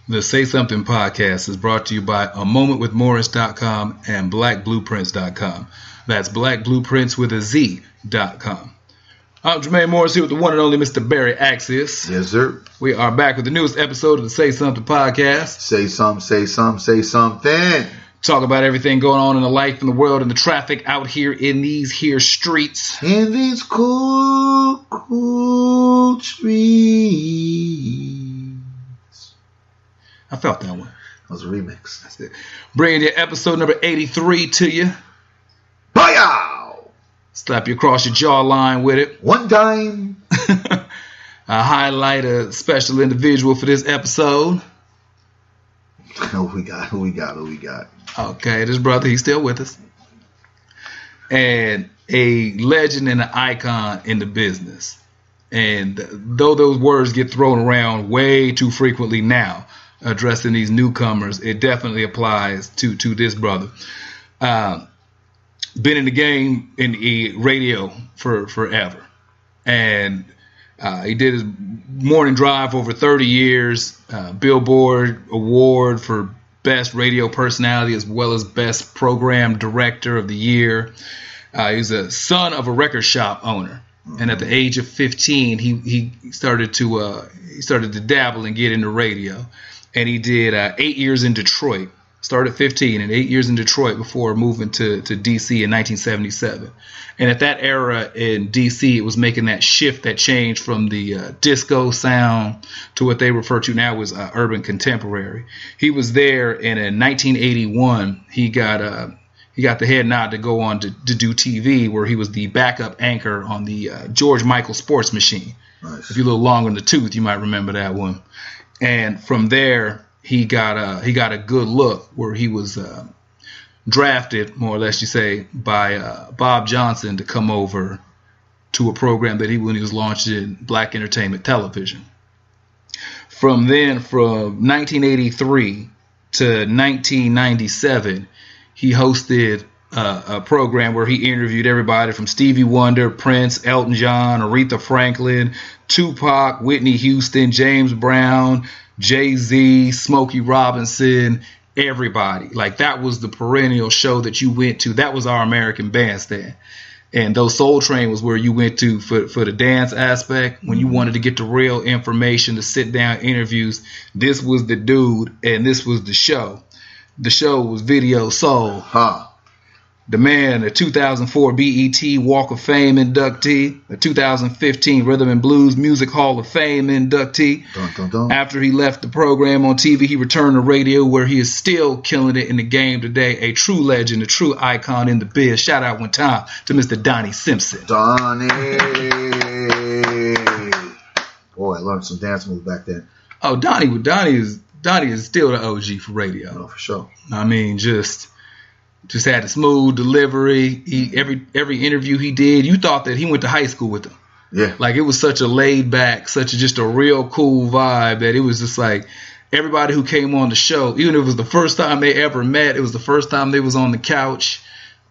The Say Something podcast is brought to you by amomentwithmorris.com and blackblueprints.com. That's blackblueprints with a Z.com. I'm Jermaine Morris here with the one and only Mr. Barry Accius. Yes, sir. We are back with the newest episode of the Say Something podcast. Say something, say something, say something. Talk about everything going on in the life, in the world, and the traffic out here in these here streets. In these cool, cool streets. I felt that one. That was a remix. That's it. Bringing you episode number 83 to you. Bow! Slap you across your jawline with it. One time. I highlight a special individual for this episode. Who we got? Okay, this brother, he's still with us. And a legend and an icon in the business. And though those words get thrown around way too frequently now, addressing these newcomers, it definitely applies to this brother. Been in the game in the radio for forever. And he did his morning drive over 30 years, Billboard Award for Best Radio Personality as well as Best Program Director of the Year. He's a son of a record shop owner. And at the age of 15, he started to dabble and get into radio. And he did 8 years in Detroit. Started at 15 and 8 years in Detroit before moving to D.C. in 1977. And at that era in D.C., it was making that shift, that change from the disco sound to what they refer to now as urban contemporary. He was there, and in 1981, he got the head nod to go on to do TV, where he was the backup anchor on the George Michael Sports Machine. Nice. If you're a little longer in the tooth, you might remember that one. And from there, he got a good look, where he was drafted, more or less you say, by Bob Johnson to come over to a program that when he was launched in Black Entertainment Television. From 1983 to 1997, he hosted a program where he interviewed everybody from Stevie Wonder, Prince, Elton John, Aretha Franklin, Tupac, Whitney Houston, James Brown, Jay-Z, Smokey Robinson, everybody. Like, that was the perennial show that you went to. That was our American Bandstand. And those Soul Train was where you went to for the dance aspect. When you wanted to get the real information, the sit down interviews, this was the dude and this was the show. The show was Video Soul. The man, a 2004 BET Walk of Fame inductee, a 2015 Rhythm and Blues Music Hall of Fame inductee. Dun, dun, dun. After he left the program on TV, he returned to radio, where he is still killing it in the game today. A true legend, a true icon in the biz. Shout out one time to Mr. Donnie Simpson. Donnie. Boy, I learned some dance moves back then. Oh, Donnie is still the OG for radio. No, for sure. I mean, just had a smooth delivery. Every interview he did, you thought that he went to high school with them. Yeah. Like, it was such a laid back, just a real cool vibe that it was just like everybody who came on the show, even if it was the first time they ever met, it was the first time they was on the couch,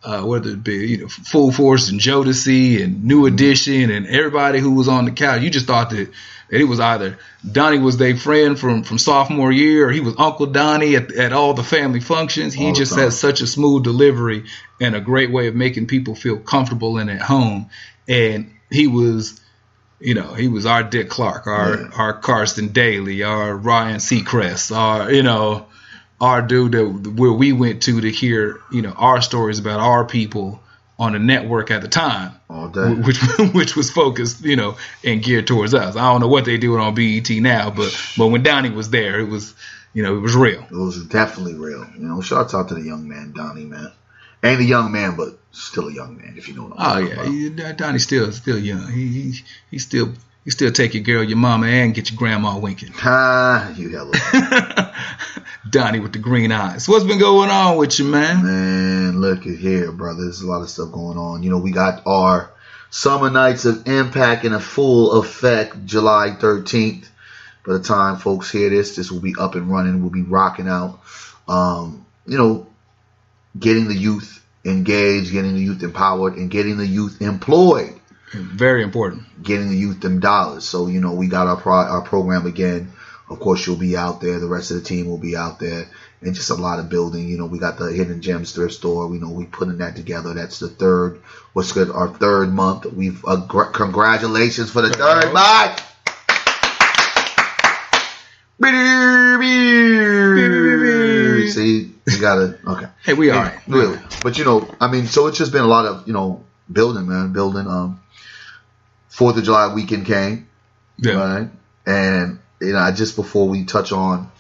whether it be Full Force and Jodeci and New Edition and everybody who was on the couch, you just thought that it was either Donnie was their friend from sophomore year, or he was Uncle Donnie at all the family functions. He just had such a smooth delivery and a great way of making people feel comfortable and at home. And he was our Dick Clark, our Carson Daly, our Ryan Seacrest, our dude where we went to hear, our stories about our people on the network at the time, all day, which was focused, and geared towards us. I don't know what they do on BET now, but when Donnie was there, it was, it was real. It was definitely real. Shouts out to the young man, Donnie, man. Ain't a young man, but still a young man, if you know what I'm talking about. Donnie's still young. He still take your girl, your mama, and get your grandma winking. You hella. Donnie with the green eyes. What's been going on with you, man? Man, look at here, brother. There's a lot of stuff going on. We got our Summer Nights of Impact in a full effect, July 13th. By the time folks hear this will be up and running. We'll be rocking out. Getting the youth engaged, getting the youth empowered, and getting the youth employed. Very important. Getting the youth them dollars. So, we got our program again. Of course, you'll be out there. The rest of the team will be out there. And just a lot of building. You know, we got the Hidden Gems thrift store. We know we putting that together. That's the third. What's good? Our third month. We've congratulations for the third month. See, you gotta okay. Hey, we all right. Really, but you know, I mean, so it's just been a lot of building, man, building. 4th of July weekend came, right? And just before we touch on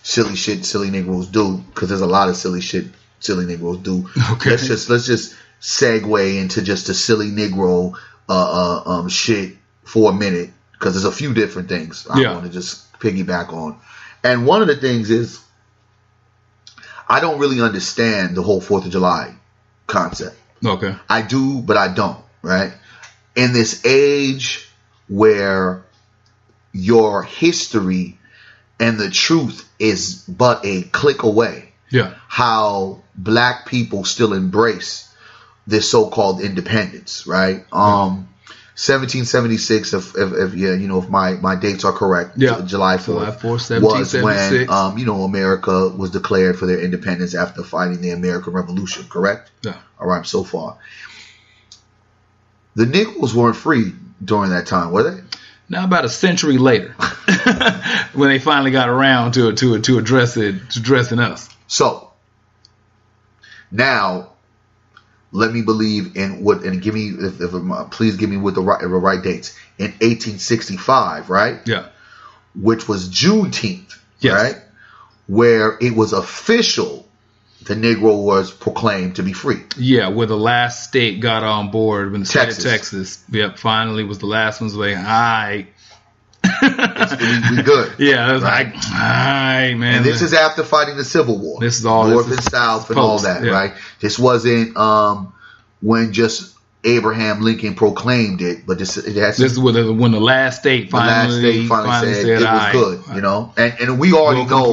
silly shit silly Negroes do, because there's a lot of silly shit silly Negroes do. Okay. Let's just segue into just the silly Negro shit for a minute, because there's a few different things I want to just piggyback on. And one of the things is I don't really understand the whole 4th of July concept. Okay. I do, but I don't, right? In this age where your history and the truth is but a click away. Yeah. How black people still embrace this so-called independence, right? 1776, if my dates are correct, July 4th, was when America was declared for their independence after fighting the American Revolution, correct? Yeah. All right, so far. The Negroes weren't free during that time, were they? Now about a century later, when they finally got around to addressing us. So now, let me believe in what, and give me, please give me with the right dates. In 1865, right? Yeah. Which was Juneteenth, yes. Right? Where it was official, the Negro was proclaimed to be free. Yeah, where the last state got on board, when the Texas. state of Texas, finally was the last ones like, all right. we good. Yeah, it was right? Like, all right, man. And this is after fighting the Civil War. This is all North and South and all that, right? This wasn't when just Abraham Lincoln proclaimed it, but this is when the last state finally said it was good, And we already know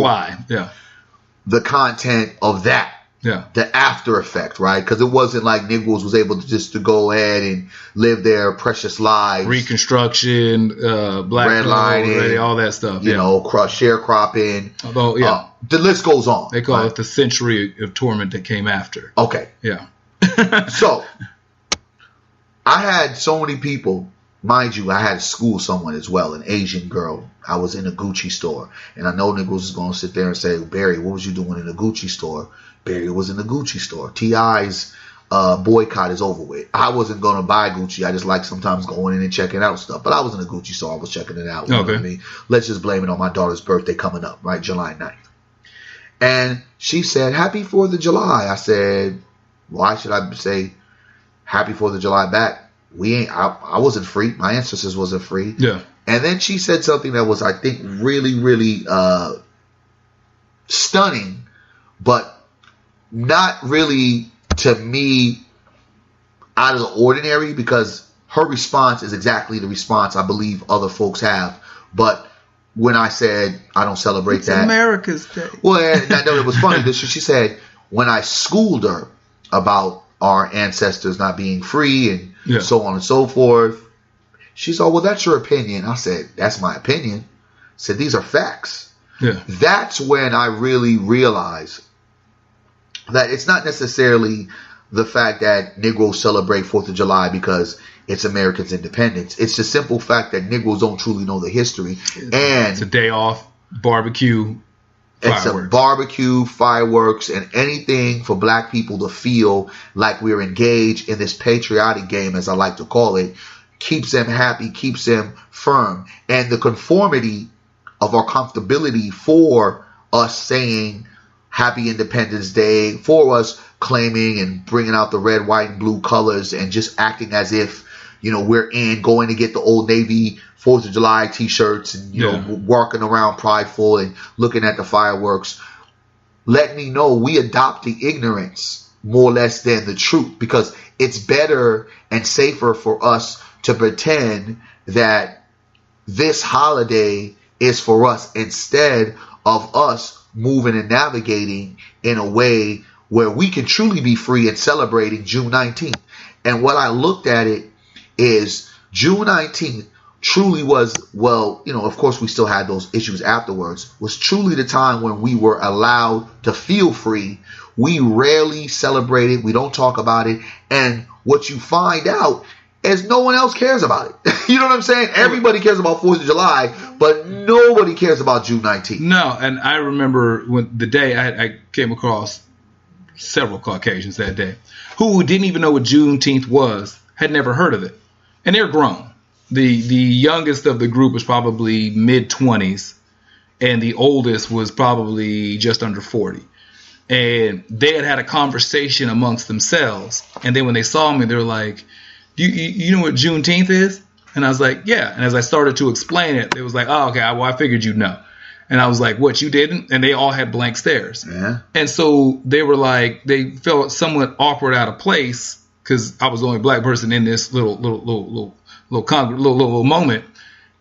the content of that. Yeah. The after effect, right? Because it wasn't like Negroes was able to go ahead and live their precious lives. Reconstruction, black redlining, all that stuff. Sharecropping. Although, the list goes on. They call it the century of torment that came after. Okay. Yeah. So, I had so many people, mind you, I had to school someone as well, an Asian girl. I was in a Gucci store. And I know Negroes is going to sit there and say, Barry, what was you doing in a Gucci store? Barry was in the Gucci store. T.I.'s boycott is over with. I wasn't going to buy Gucci. I just like sometimes going in and checking out stuff. But I was in a Gucci store. I was checking it out. You know what I mean? Let's just blame it on my daughter's birthday coming up, right? July 9th. And she said, Happy 4th of July. I said, why should I say Happy 4th of July back? I wasn't free. My ancestors wasn't free. Yeah. And then she said something that was, I think, really, really stunning, but not really, to me, out of the ordinary, because her response is exactly the response I believe other folks have. But when I said I don't celebrate it's that, America's Day. Well, it was funny. She said when I schooled her about our ancestors not being free and so on and so forth, she said, well, that's your opinion. I said, that's my opinion. I said, these are facts. Yeah. That's when I really realized that it's not necessarily the fact that Negroes celebrate 4th of July because it's Americans' independence. It's the simple fact that Negroes don't truly know the history. And it's a day off, barbecue, fireworks. It's a barbecue, fireworks, and anything for black people to feel like we're engaged in this patriotic game, as I like to call it, keeps them happy, keeps them firm. And the conformity of our comfortability for us saying Happy Independence Day, for us claiming and bringing out the red, white, and blue colors and just acting as if, we're going to get the Old Navy 4th of July t-shirts and, walking around prideful and looking at the fireworks. Let me know we adopt the ignorance more or less than the truth, because it's better and safer for us to pretend that this holiday is for us instead of us moving and navigating in a way where we can truly be free and celebrating June 19th. And what I looked at it is June 19th truly was, well, of course we still had those issues afterwards, was truly the time when we were allowed to feel free. We rarely celebrate it. We don't talk about it. And what you find out is no one else cares about it. You know what I'm saying? Everybody cares about 4th of July, but nobody cares about June 19th. No, and I remember when the day I came across several Caucasians that day who didn't even know what Juneteenth was, had never heard of it. And they're grown. The youngest of the group was probably mid-20s, and the oldest was probably just under 40. And they had a conversation amongst themselves. And then when they saw me, they were like, you know what Juneteenth is? And I was like, yeah. And as I started to explain it, it was like, oh, okay, well, I figured you'd know. And I was like, what, you didn't? And they all had blank stares. Yeah. And so they were like, they felt somewhat awkward, out of place, because I was the only black person in this little moment.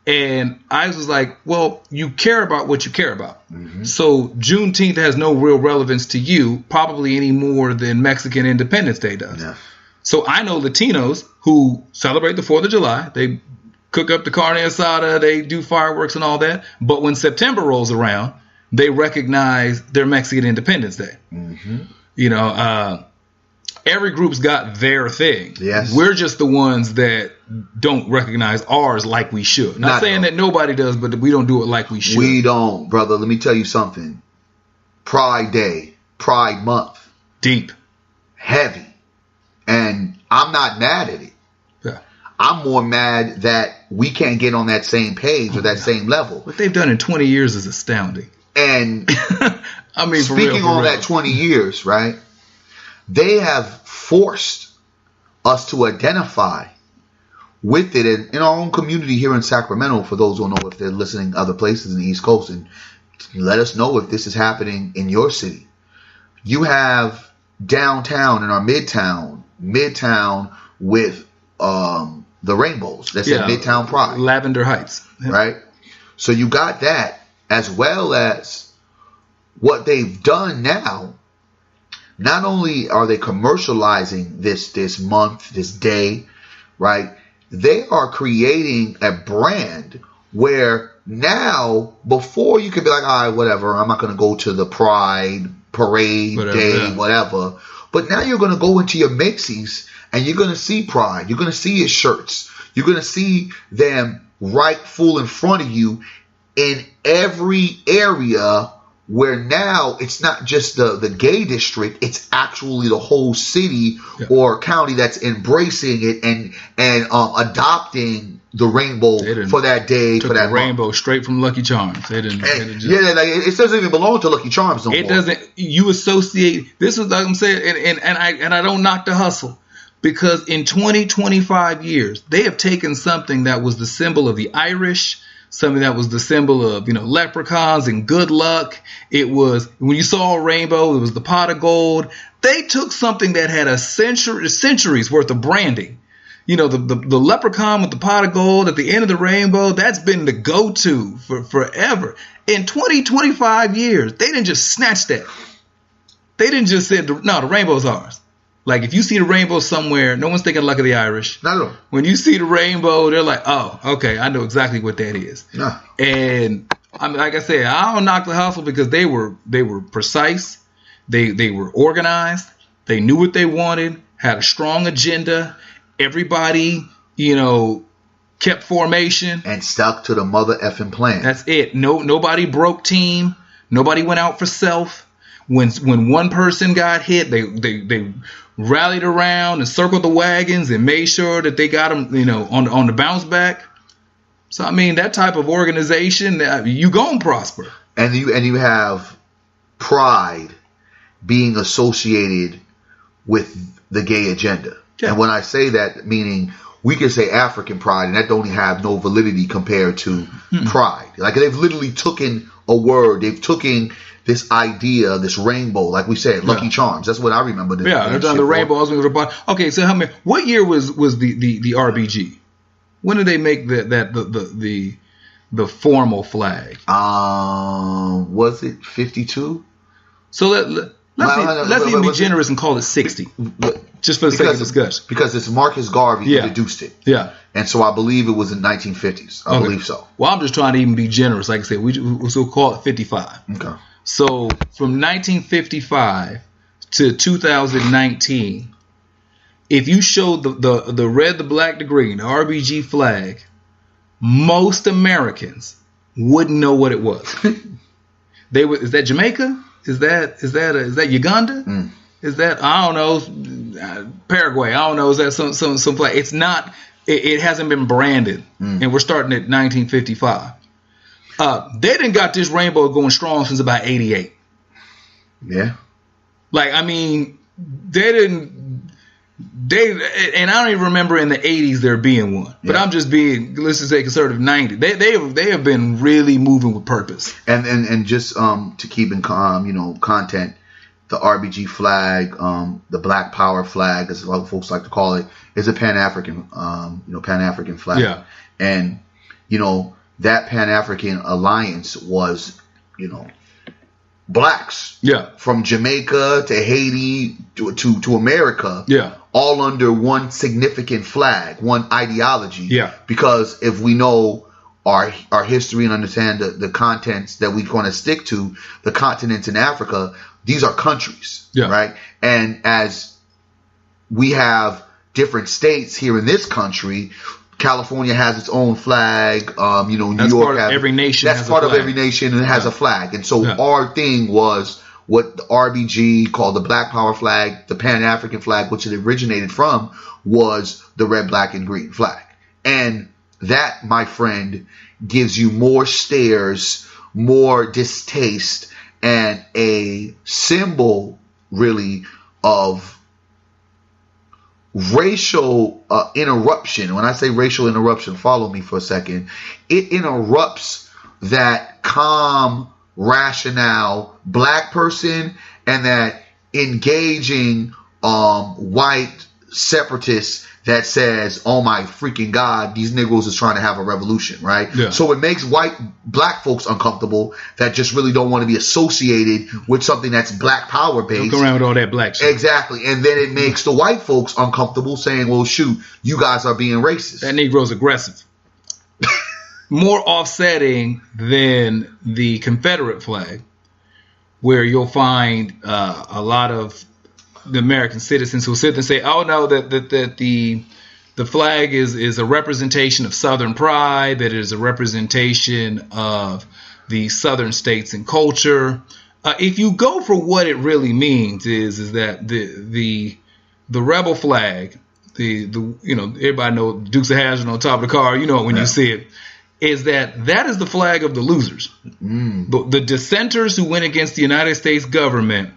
And I was like, well, you care about what you care about. Mm-hmm. So Juneteenth has no real relevance to you, probably any more than Mexican Independence Day does. Yeah. So I know Latinos who celebrate the 4th of July. They cook up the carne asada, they do fireworks and all that. But when September rolls around, they recognize their Mexican Independence Day. Mm-hmm. Every group's got their thing. Yes. We're just the ones that don't recognize ours like we should. Not saying that nobody does, but we don't do it like we should. We don't, brother. Let me tell you something. Pride Day, Pride Month. Deep. Heavy. And I'm not mad at it. Yeah. I'm more mad that we can't get on that same page or that same level. What they've done in 20 years is astounding. And I mean, speaking on that 20 years, right? They have forced us to identify with it in our own community here in Sacramento. For those who don't know, if they're listening other places in the East Coast, and let us know if this is happening in your city. You have downtown and our midtown with the rainbows. That's at Midtown Pride. Lavender Heights. Yeah. Right? So you got that, as well as what they've done now. Not only are they commercializing this month, this day, right? They are creating a brand where now, before you could be like, all right, whatever, I'm not going to go to the Pride parade day, whatever. But now you're going to go into your Macy's and you're going to see Pride. You're going to see his shirts. You're going to see them right full in front of you in every area, where now it's not just the gay district, it's actually the whole city or county that's embracing it and adopting the rainbow for that day, for that rainbow month. Straight from Lucky Charms. They didn't it doesn't even belong to Lucky Charms no more. It doesn't. You associate this is like I'm saying, and I don't knock the hustle, because in 25 years they have taken something that was the symbol of the Irish, something that was the symbol of, leprechauns and good luck. It was, when you saw a rainbow, it was the pot of gold. They took something that had centuries worth of branding. The leprechaun with the pot of gold at the end of the rainbow, that's been the go-to for forever. In 25 years, they didn't just snatch that. They didn't just say, no, the rainbow's ours. Like, if you see the rainbow somewhere, no one's thinking luck of the Irish. Not at all. When you see the rainbow, they're like, oh, okay, I know exactly what that is. No. And I mean, like I said, I don't knock the hustle, because they were precise. They were organized. They knew what they wanted, had a strong agenda. Everybody, kept formation. And stuck to the mother effing plan. That's it. Nobody broke team. Nobody went out for self. When one person got hit, they rallied around and circled the wagons and made sure that they got them, on the bounce back. So I mean, that type of organization, you gonna prosper. And you have Pride being associated with the gay agenda. Yeah. And when I say that, meaning we can say African Pride, and that don't have no validity compared to Pride. Like, they've literally taken a word, they've taken this idea, this rainbow, like we said, Lucky Charms. That's what I remember. They've done the rainbow. Okay, so how many? What year was the RBG? When did they make the formal flag? Was it 52? So Let's even be generous and call it 60, just for the sake of discussion. Because it's Marcus Garvey who introduced it. Yeah. And so I believe it was in 1950s. I believe so. Well, I'm just trying to even be generous. Like I said, we'll call it 55. Okay. So from 1955 to 2019, if you showed the red, the black, the green, the RBG flag, most Americans wouldn't know what it was. Is that Jamaica? Is that Uganda? Is that, I don't know, Paraguay? I don't know. Is that some flag? It's not. It hasn't been branded, and we're starting at 1955. They didn't got this rainbow going strong since about 88. Yeah. Like, I mean, they didn't. And I don't even remember in the 80s there being one. But I'm just being, let's just say, conservative 90. They have been really moving with purpose. And just to keep in content, the RBG flag, the Black Power flag, as a lot of folks like to call it, is a Pan-African Pan-African flag. Yeah. And that Pan-African alliance was blacks. Yeah. From Jamaica to Haiti to America. Yeah. All under one significant flag, one ideology. Yeah. Because if we know our history and understand the contents that we're going to stick to, the continents in Africa, these are countries, right? And as we have different states here in this country, California has its own flag. New York has every nation. That's part of every nation and has a flag. And so our thing was what the RBG called the Black Power flag, the Pan-African flag, which it originated from, was the red, black, and green flag. And that, my friend, gives you more stares, more distaste, and a symbol, really, of racial interruption. When I say racial interruption, follow me for a second. It interrupts that calm, rationale black person and that engaging white separatist that says, oh my freaking God, these Negroes is trying to have a revolution, right? Yeah. So it makes black folks uncomfortable that just really don't want to be associated with something that's black power based. Don't go around with all that black shit. Exactly. And then it makes the white folks uncomfortable saying, well, shoot, you guys are being racist. That Negro's aggressive. More offsetting than the Confederate flag, where you'll find a lot of the American citizens who sit and say, oh no, that the flag is a representation of Southern pride, that it is a representation of the Southern states and culture. If you go for what it really means is that the rebel flag, everybody know Dukes of Hazzard on top of the car, when you see it, is that is the flag of the losers. The dissenters who went against the United States government.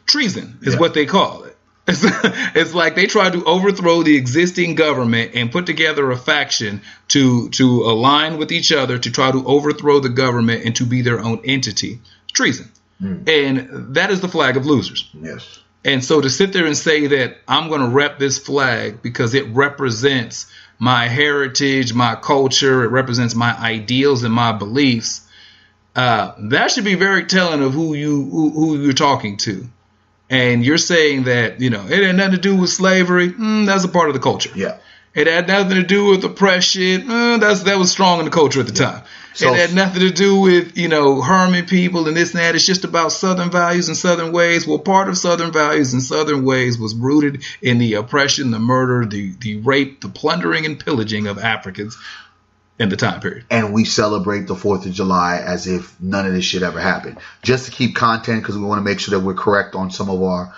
Treason is what they call it. It's like they tried to overthrow the existing government and put together a faction to align with each other to try to overthrow the government and to be their own entity. Treason. And that is the flag of losers. Yes. And so to sit there and say that I'm going to rep this flag because it represents my heritage, my culture, it represents my ideals and my beliefs, that should be very telling of who you're talking to. And you're saying that, it had nothing to do with slavery. That's a part of the culture. Yeah. It had nothing to do with oppression. That was strong in the culture at the time. So, it had nothing to do with, harming people and this and that. It's just about Southern values and Southern ways. Well, part of Southern values and Southern ways was rooted in the oppression, the murder, the rape, the plundering and pillaging of Africans in the time period. And we celebrate the 4th of July as if none of this shit ever happened. Just to keep content, because we want to make sure that we're correct on some of our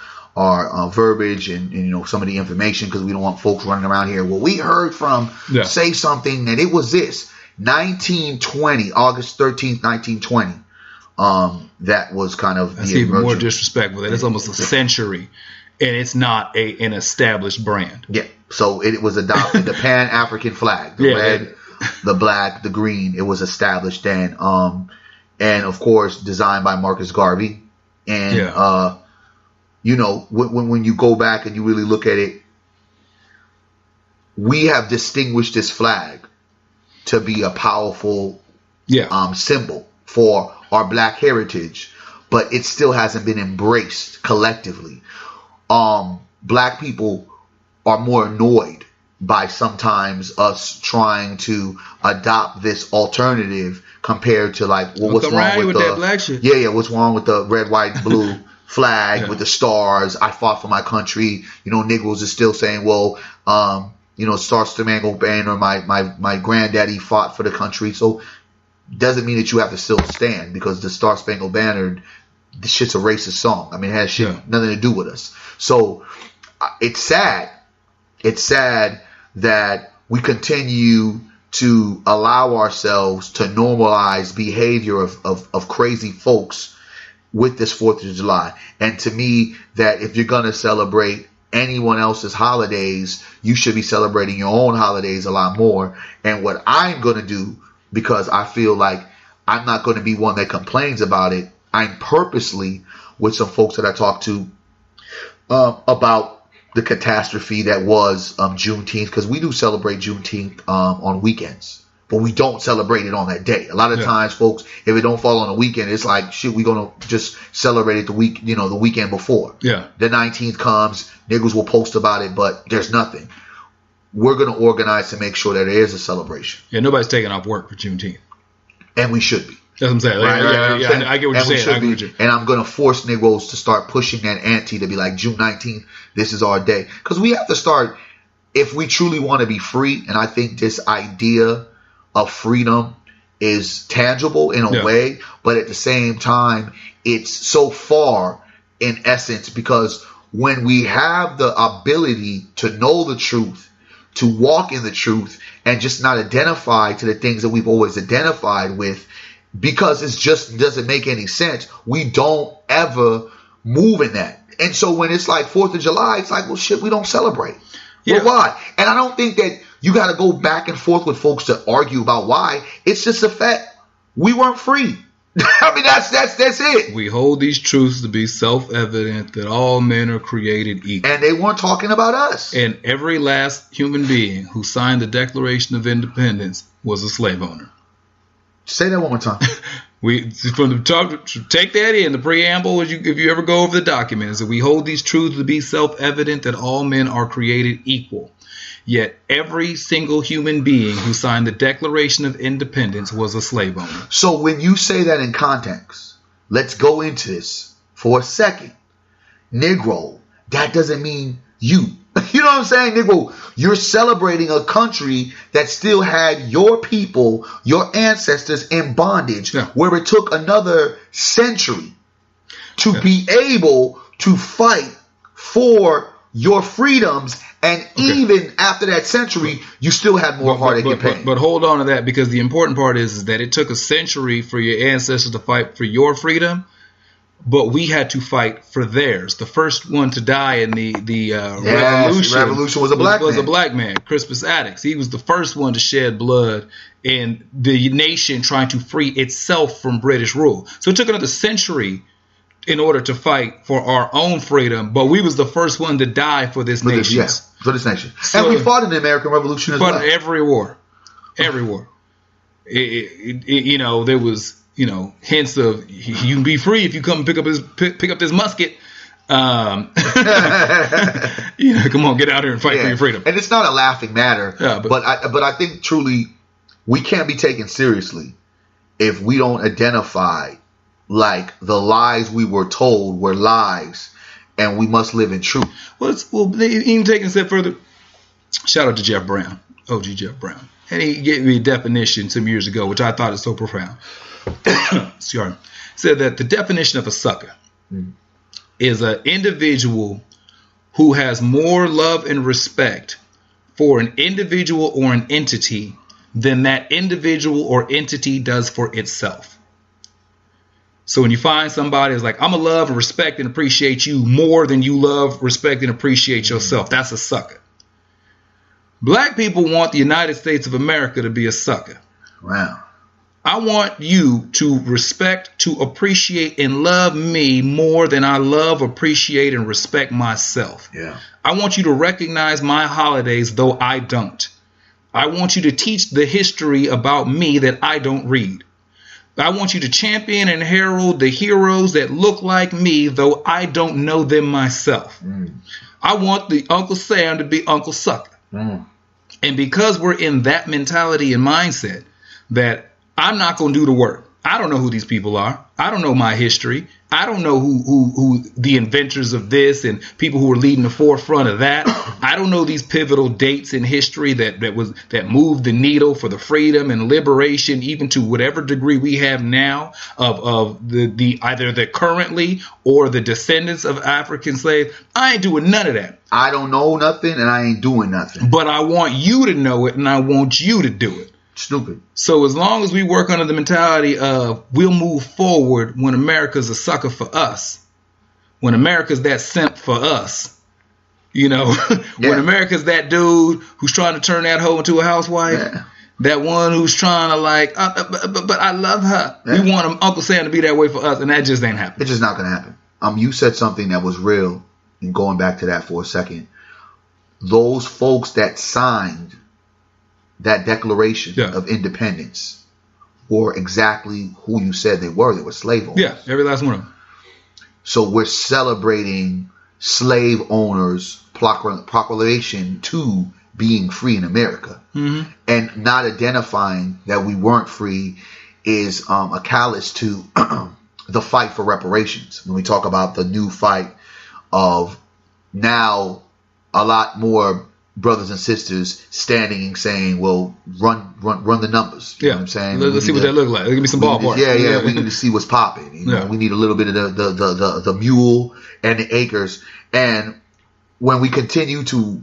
verbiage and some of the information, because we don't want folks running around here. Well, we heard from say something and it was this 1920, August 13th, 1920. That was kind of that's even more disrespectful. That is almost a century, and it's not an established brand. Yeah. So it was adopted. The Pan-African flag, the red, the black, the green. It was established then, and of course designed by Marcus Garvey. And when you go back and you really look at it, we have distinguished this flag to be a powerful symbol for our black heritage. but it still hasn't been embraced collectively. Black people are more annoyed by sometimes us trying to adopt this alternative compared to like, well, what's wrong with the that black shit? Yeah, what's wrong with the red, white, blue flag with the stars? I fought for my country. You know, Negroes are still saying, well, you know, Star Spangled Banner, my granddaddy fought for the country. So doesn't mean that you have to still stand, because the Star Spangled Banner, the shit's a racist song. I mean, it has nothing to do with us. So it's sad. It's sad that we continue to allow ourselves to normalize behavior of crazy folks with this 4th of July. And to me, that if you're going to celebrate anyone else's holidays, you should be celebrating your own holidays a lot more. And what I'm going to do, because I feel like I'm not going to be one that complains about it, I'm purposely, with some folks that I talked to about the catastrophe that was Juneteenth, because we do celebrate Juneteenth on weekends, but we don't celebrate it on that day. A lot of times, folks, if it don't fall on a weekend, it's like, shit, we're going to just celebrate it the weekend before. Yeah. The 19th comes, niggas will post about it, but there's nothing. We're going to organize to make sure that there is a celebration. Yeah, nobody's taking off work for Juneteenth. And we should be. That's what I'm saying. Right, I get what you're saying. And I'm going to force Negroes to start pushing that ante to be like, June 19th, this is our day. Because we have to start, if we truly want to be free, and I think this idea of freedom is tangible in a way, but at the same time, it's so far in essence, because when we have the ability to know the truth, to walk in the truth, and just not identify to the things that we've always identified with, because it just doesn't make any sense, we don't ever move in that. And so when it's like 4th of July, it's like, well, shit, we don't celebrate. Yeah. Well, why? And I don't think that you got to go back and forth with folks to argue about why. It's just a fact. We weren't free. I mean, that's it. We hold these truths to be self-evident, that all men are created equal. And they weren't talking about us. And every last human being who signed the Declaration of Independence was a slave owner. Say that one more time. From the top, take that in the preamble. If you ever go over the document, is that we hold these truths to be self-evident, that all men are created equal. Yet every single human being who signed the Declaration of Independence was a slave owner. So when you say that in context, let's go into this for a second. Negro, that doesn't mean you. You know what I'm saying, Negro? You're celebrating a country that still had your people, your ancestors in bondage, where it took another century to be able to fight for your freedoms. And even after that century, you still had more heartache and pain. But hold on to that, because the important part is that it took a century for your ancestors to fight for your freedom, but we had to fight for theirs. The first one to die in the revolution was a black man. Crispus Attucks. He was the first one to shed blood in the nation trying to free itself from British rule. So it took another century in order to fight for our own freedom, but we was the first one to die for this nation. For this nation. So, and we fought in the American Revolution as well. But every war. There was, hints of, you can be free if you come pick up this musket. Come on, get out here and fight for your freedom. And it's not a laughing matter, but I think truly we can't be taken seriously if we don't identify like the lies we were told were lies, and we must live in truth. Well, even taking a step further, shout out to Jeff Brown, OG Jeff Brown. And he gave me a definition some years ago, which I thought is so profound. Sorry. Said that the definition of a sucker is an individual who has more love and respect for an individual or an entity than that individual or entity does for itself. So when you find somebody who's like, I'm going to love and respect and appreciate you more than you love, respect, and appreciate yourself, that's a sucker. Black people want the United States of America to be a sucker. Wow. I want you to respect, to appreciate, and love me more than I love, appreciate, and respect myself. Yeah. I want you to recognize my holidays, though I don't. I want you to teach the history about me that I don't read. I want you to champion and herald the heroes that look like me, though I don't know them myself. I want the Uncle Sam to be Uncle Sucker. And because we're in that mentality and mindset that I'm not going to do the work. I don't know who these people are. I don't know my history. I don't know who the inventors of this and people who were leading the forefront of that. I don't know these pivotal dates in history that moved the needle for the freedom and liberation, even to whatever degree we have now of the either the currently or the descendants of African slaves. I ain't doing none of that. I don't know nothing and I ain't doing nothing. But I want you to know it and I want you to do it. Stupid. So as long as we work under the mentality of we'll move forward when America's a sucker for us, when America's that simp for us, when America's that dude who's trying to turn that hoe into a housewife, that one who's trying to but I love her. We want Uncle Sam to be that way for us, and that just ain't happening. It's just not going to happen. You said something that was real, and going back to that for a second, those folks that signed that Declaration of Independence were exactly who you said they were. They were slave owners. Yeah, every last one of them. So we're celebrating slave owners' proclamation to being free in America. And not identifying that we weren't free is a callous to the fight for reparations. When we talk about the new fight of now a lot more brothers and sisters standing and saying, well, run the numbers. You know what I'm saying? Let's see what that look like. Give me some ballpark. We need to see what's popping. We need a little bit of the mule and the acres. And when we continue to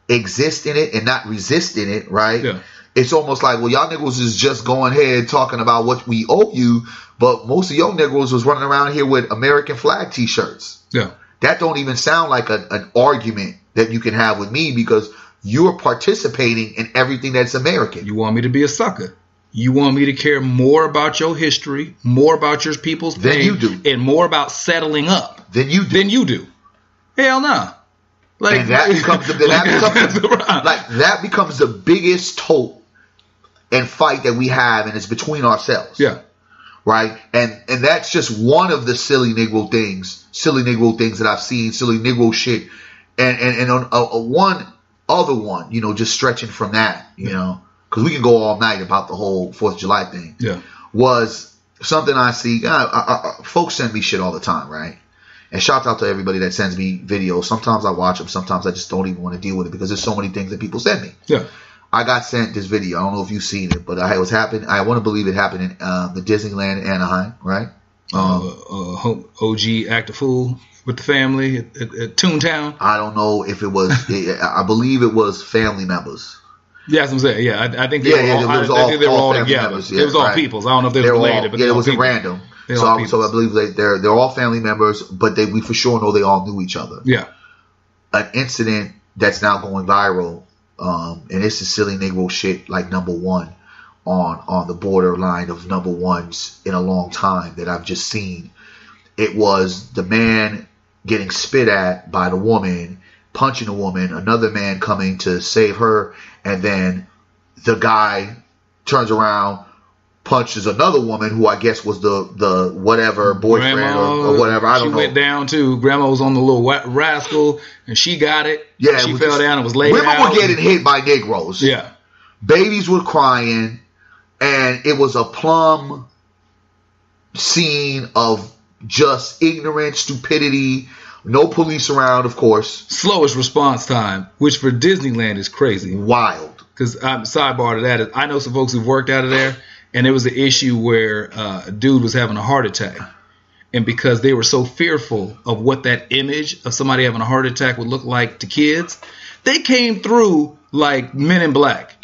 exist in it and not resist in it, right? Yeah. It's almost like, well, y'all niggas is just going ahead talking about what we owe you, but most of y'all niggas was running around here with American flag t-shirts. Yeah. That don't even sound like an argument that you can have with me, because you're participating in everything that's American. You want me to be a sucker. You want me to care more about your history, more about your people's pain, than you do, and more about settling up than you do. Hell no. Like, and that becomes the biggest tote and fight that we have, and it's between ourselves. Yeah. Right? And that's just one of the silly Negro things that I've seen, silly Negro shit. And on one other one, just stretching from that, because we can go all night about the whole 4th of July thing. Yeah. Was something I see. Folks send me shit all the time, right? And shout out to everybody that sends me videos. Sometimes I watch them. Sometimes I just don't even want to deal with it because there's so many things that people send me. Yeah. I got sent this video. I don't know if you've seen it, but it was happening. I want to believe it happened in the Disneyland in Anaheim, right? OG Act a Fool with the family at Toontown. I don't know if it was. I believe it was family members. Yeah, that's what I'm saying. Yeah, I think they were all together. Members, it was all peoples. I don't know if they were related, but it was random. So I believe they're all family members, but we for sure know they all knew each other. Yeah. An incident that's now going viral, and this is silly Negro shit, like number one on the borderline of number ones in a long time that I've just seen. It was the man getting spit at by the woman, punching a woman, another man coming to save her, and then the guy turns around, punches another woman who I guess was the whatever boyfriend or whatever. I don't know. She went down too. Grandma was on the little rascal, and she got it. Yeah, she fell down and was laid out. Women were getting hit by Negroes. Yeah, babies were crying, and it was a plumb scene of just ignorance, stupidity. No police around, of course. Slowest response time, which for Disneyland is crazy. Wild. Because sidebar to that is, I know some folks who've worked out of there, and there was an issue where a dude was having a heart attack. And because they were so fearful of what that image of somebody having a heart attack would look like to kids, they came through like Men in Black.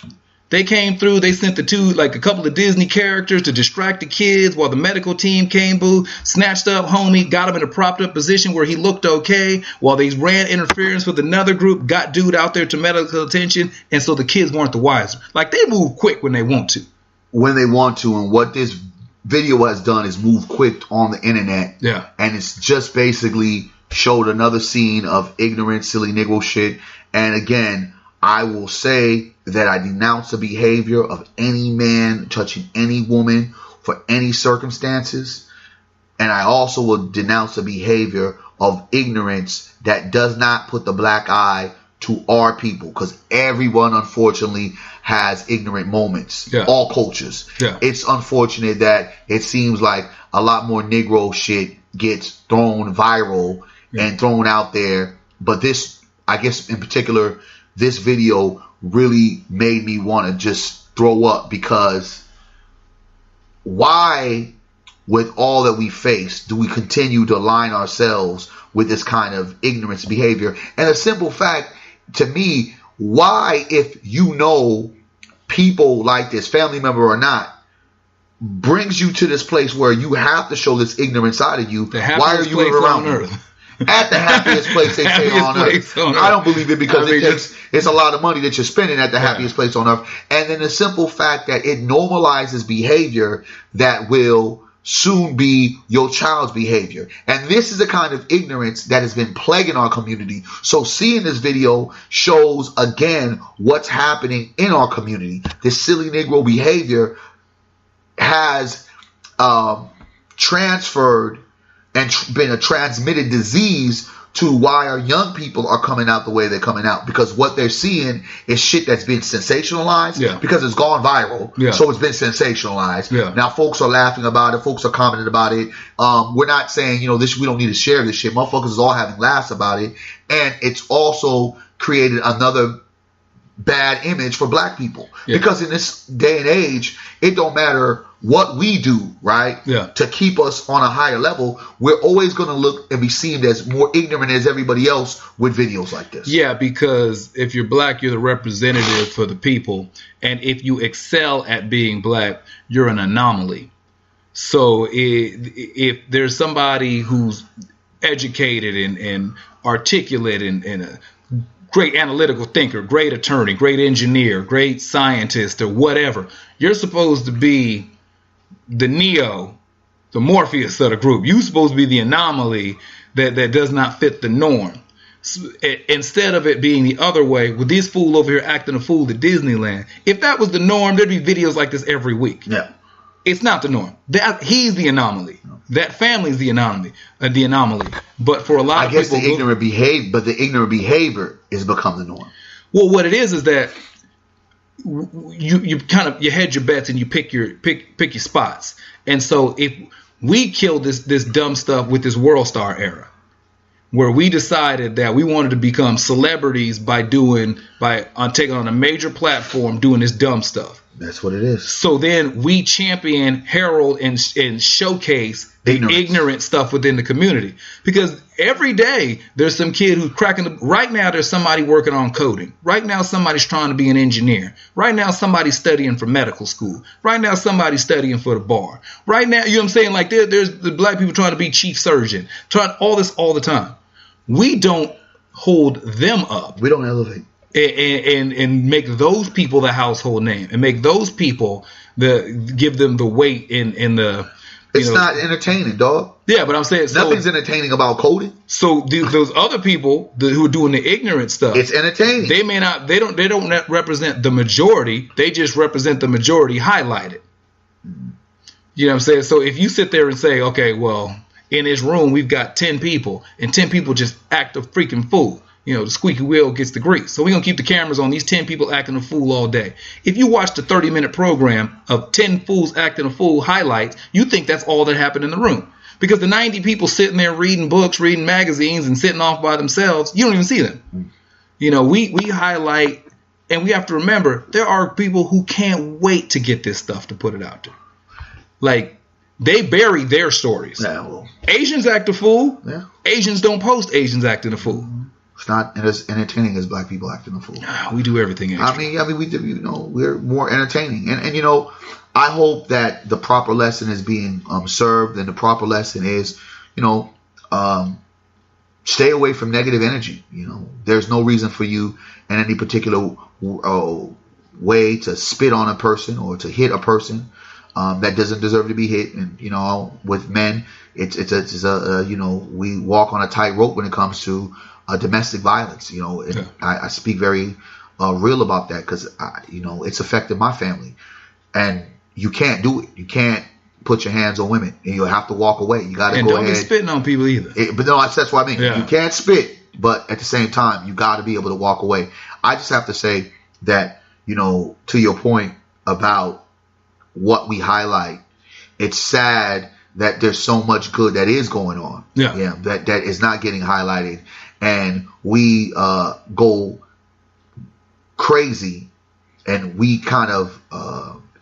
They came through, they sent a couple of Disney characters to distract the kids while the medical team came, snatched up homie, got him in a propped up position where he looked okay, while they ran interference with another group, got dude out there to medical attention, and so the kids weren't the wiser. Like, they move quick when they want to. When they want to, and what this video has done is move quick on the internet. Yeah. And it's just basically showed another scene of ignorant, silly Negro shit. And again, I will say that I denounce the behavior of any man touching any woman for any circumstances. And I also will denounce the behavior of ignorance that does not put the black eye to our people, because everyone unfortunately has ignorant moments. Yeah. All cultures. Yeah. It's unfortunate that it seems like a lot more Negro shit gets thrown viral and thrown out there. But this, I guess in particular, this video really made me want to just throw up, because why, with all that we face, do we continue to align ourselves with this kind of ignorance behavior? And a simple fact, to me, why, if you know people like this, family member or not, brings you to this place where you have to show this ignorant side of you, why are you even around me? At the happiest place they say on earth. I don't believe it, because it's a lot of money that you're spending at the happiest place on earth. And then the simple fact that it normalizes behavior that will soon be your child's behavior. And this is the kind of ignorance that has been plaguing our community. So seeing this video shows again what's happening in our community. This silly Negro behavior has transferred and been a transmitted disease to why our young people are coming out the way they're coming out, because what they're seeing is shit that's been sensationalized because it's gone viral. So it's been sensationalized. Now folks are laughing about it. Folks are commenting about it. We're not saying, this, we don't need to share this shit. Motherfuckers is all having laughs about it. And it's also created another bad image for black people, because in this day and age, it don't matter what we do, right? To keep us on a higher level, we're always going to look and be seen as more ignorant as everybody else with videos like this. Yeah, because if you're black, you're the representative for the people. And if you excel at being black, you're an anomaly. So if there's somebody who's educated and articulate and a great analytical thinker, great attorney, great engineer, great scientist, or whatever, you're supposed to be the Neo, the Morpheus of the group. You're supposed to be the anomaly that does not fit the norm. So, instead of it being the other way, with this fool over here acting a fool at Disneyland, if that was the norm, there'd be videos like this every week. It's not the norm. He's the anomaly. That family's the anomaly. But for a lot of people, the ignorant behavior is become the norm. Well, what it is that you kind of, you hedge your bets and you pick your spots. And so if we killed this dumb stuff with this World Star era, where we decided that we wanted to become celebrities by taking on a major platform doing this dumb stuff. That's what it is. So then we champion, herald, and showcase the ignorant stuff within the community. Because every day there's some kid who's cracking right now there's somebody working on coding. Right now somebody's trying to be an engineer. Right now somebody's studying for medical school. Right now somebody's studying for the bar. Right now, you know what I'm saying? Like there's the black people trying to be chief surgeon. Trying all this all the time. We don't hold them up. We don't elevate. And make those people the household name, and make those people give them the weight in the. It's not entertaining, dog. Yeah, but I'm saying nothing's entertaining about coding. So those other people who are doing the ignorant stuff, it's entertaining. They may not. They don't represent the majority. They just represent the majority highlighted. You know what I'm saying? So if you sit there and say, okay, well, in this room we've got 10 people, and 10 people just act a freaking fool. The squeaky wheel gets the grease. So we're going to keep the cameras on these 10 people acting a fool all day. If you watch the 30-minute program of 10 fools acting a fool highlights, you think that's all that happened in the room. Because the 90 people sitting there reading books, reading magazines, and sitting off by themselves, you don't even see them. We highlight, and we have to remember, there are people who can't wait to get this stuff to put it out there. Like, they bury their stories. Asians act a fool. Asians don't post Asians acting a fool. It's not as entertaining as black people acting a fool. We do everything extra. I mean, we do. We're more entertaining, and I hope that the proper lesson is being served, and the proper lesson is, stay away from negative energy. There's no reason for you in any particular way to spit on a person or to hit a person that doesn't deserve to be hit. And with men, it's we walk on a tightrope when it comes to domestic violence. I speak very real about that, because it's affected my family, and you can't do it. You can't put your hands on women, and you'll have to walk away. You got to go ahead. And don't be spitting on people either. But no, that's what I mean. Yeah. You can't spit, but at the same time, you got to be able to walk away. I just have to say that, to your point about what we highlight, it's sad that there's so much good that is going on. Yeah. That is not getting highlighted, and we go crazy, and we kind of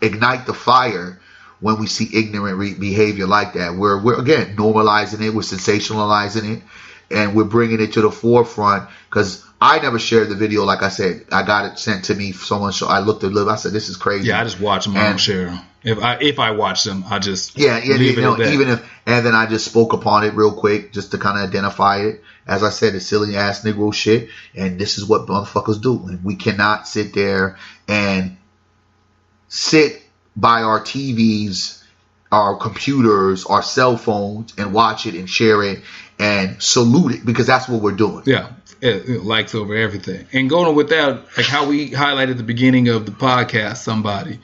ignite the fire when we see ignorant behavior like that. We're again normalizing it, we're sensationalizing it, and we're bringing it to the forefront. Because I never shared the video. Like I said, I got it sent to me. Someone, I looked at it. I said, "This is crazy." Yeah, I just watch them. I don't share them. If I watch them, I just leave it at that. Even and then I just spoke upon it real quick just to kind of identify it. As I said, it's silly ass Negro shit, and this is what motherfuckers do. And we cannot sit there and sit by our TVs, our computers, our cell phones, and watch it and share it and salute it, because that's what we're doing. Yeah. Likes over everything. And going with that, like how we highlighted at the beginning of the podcast, somebody,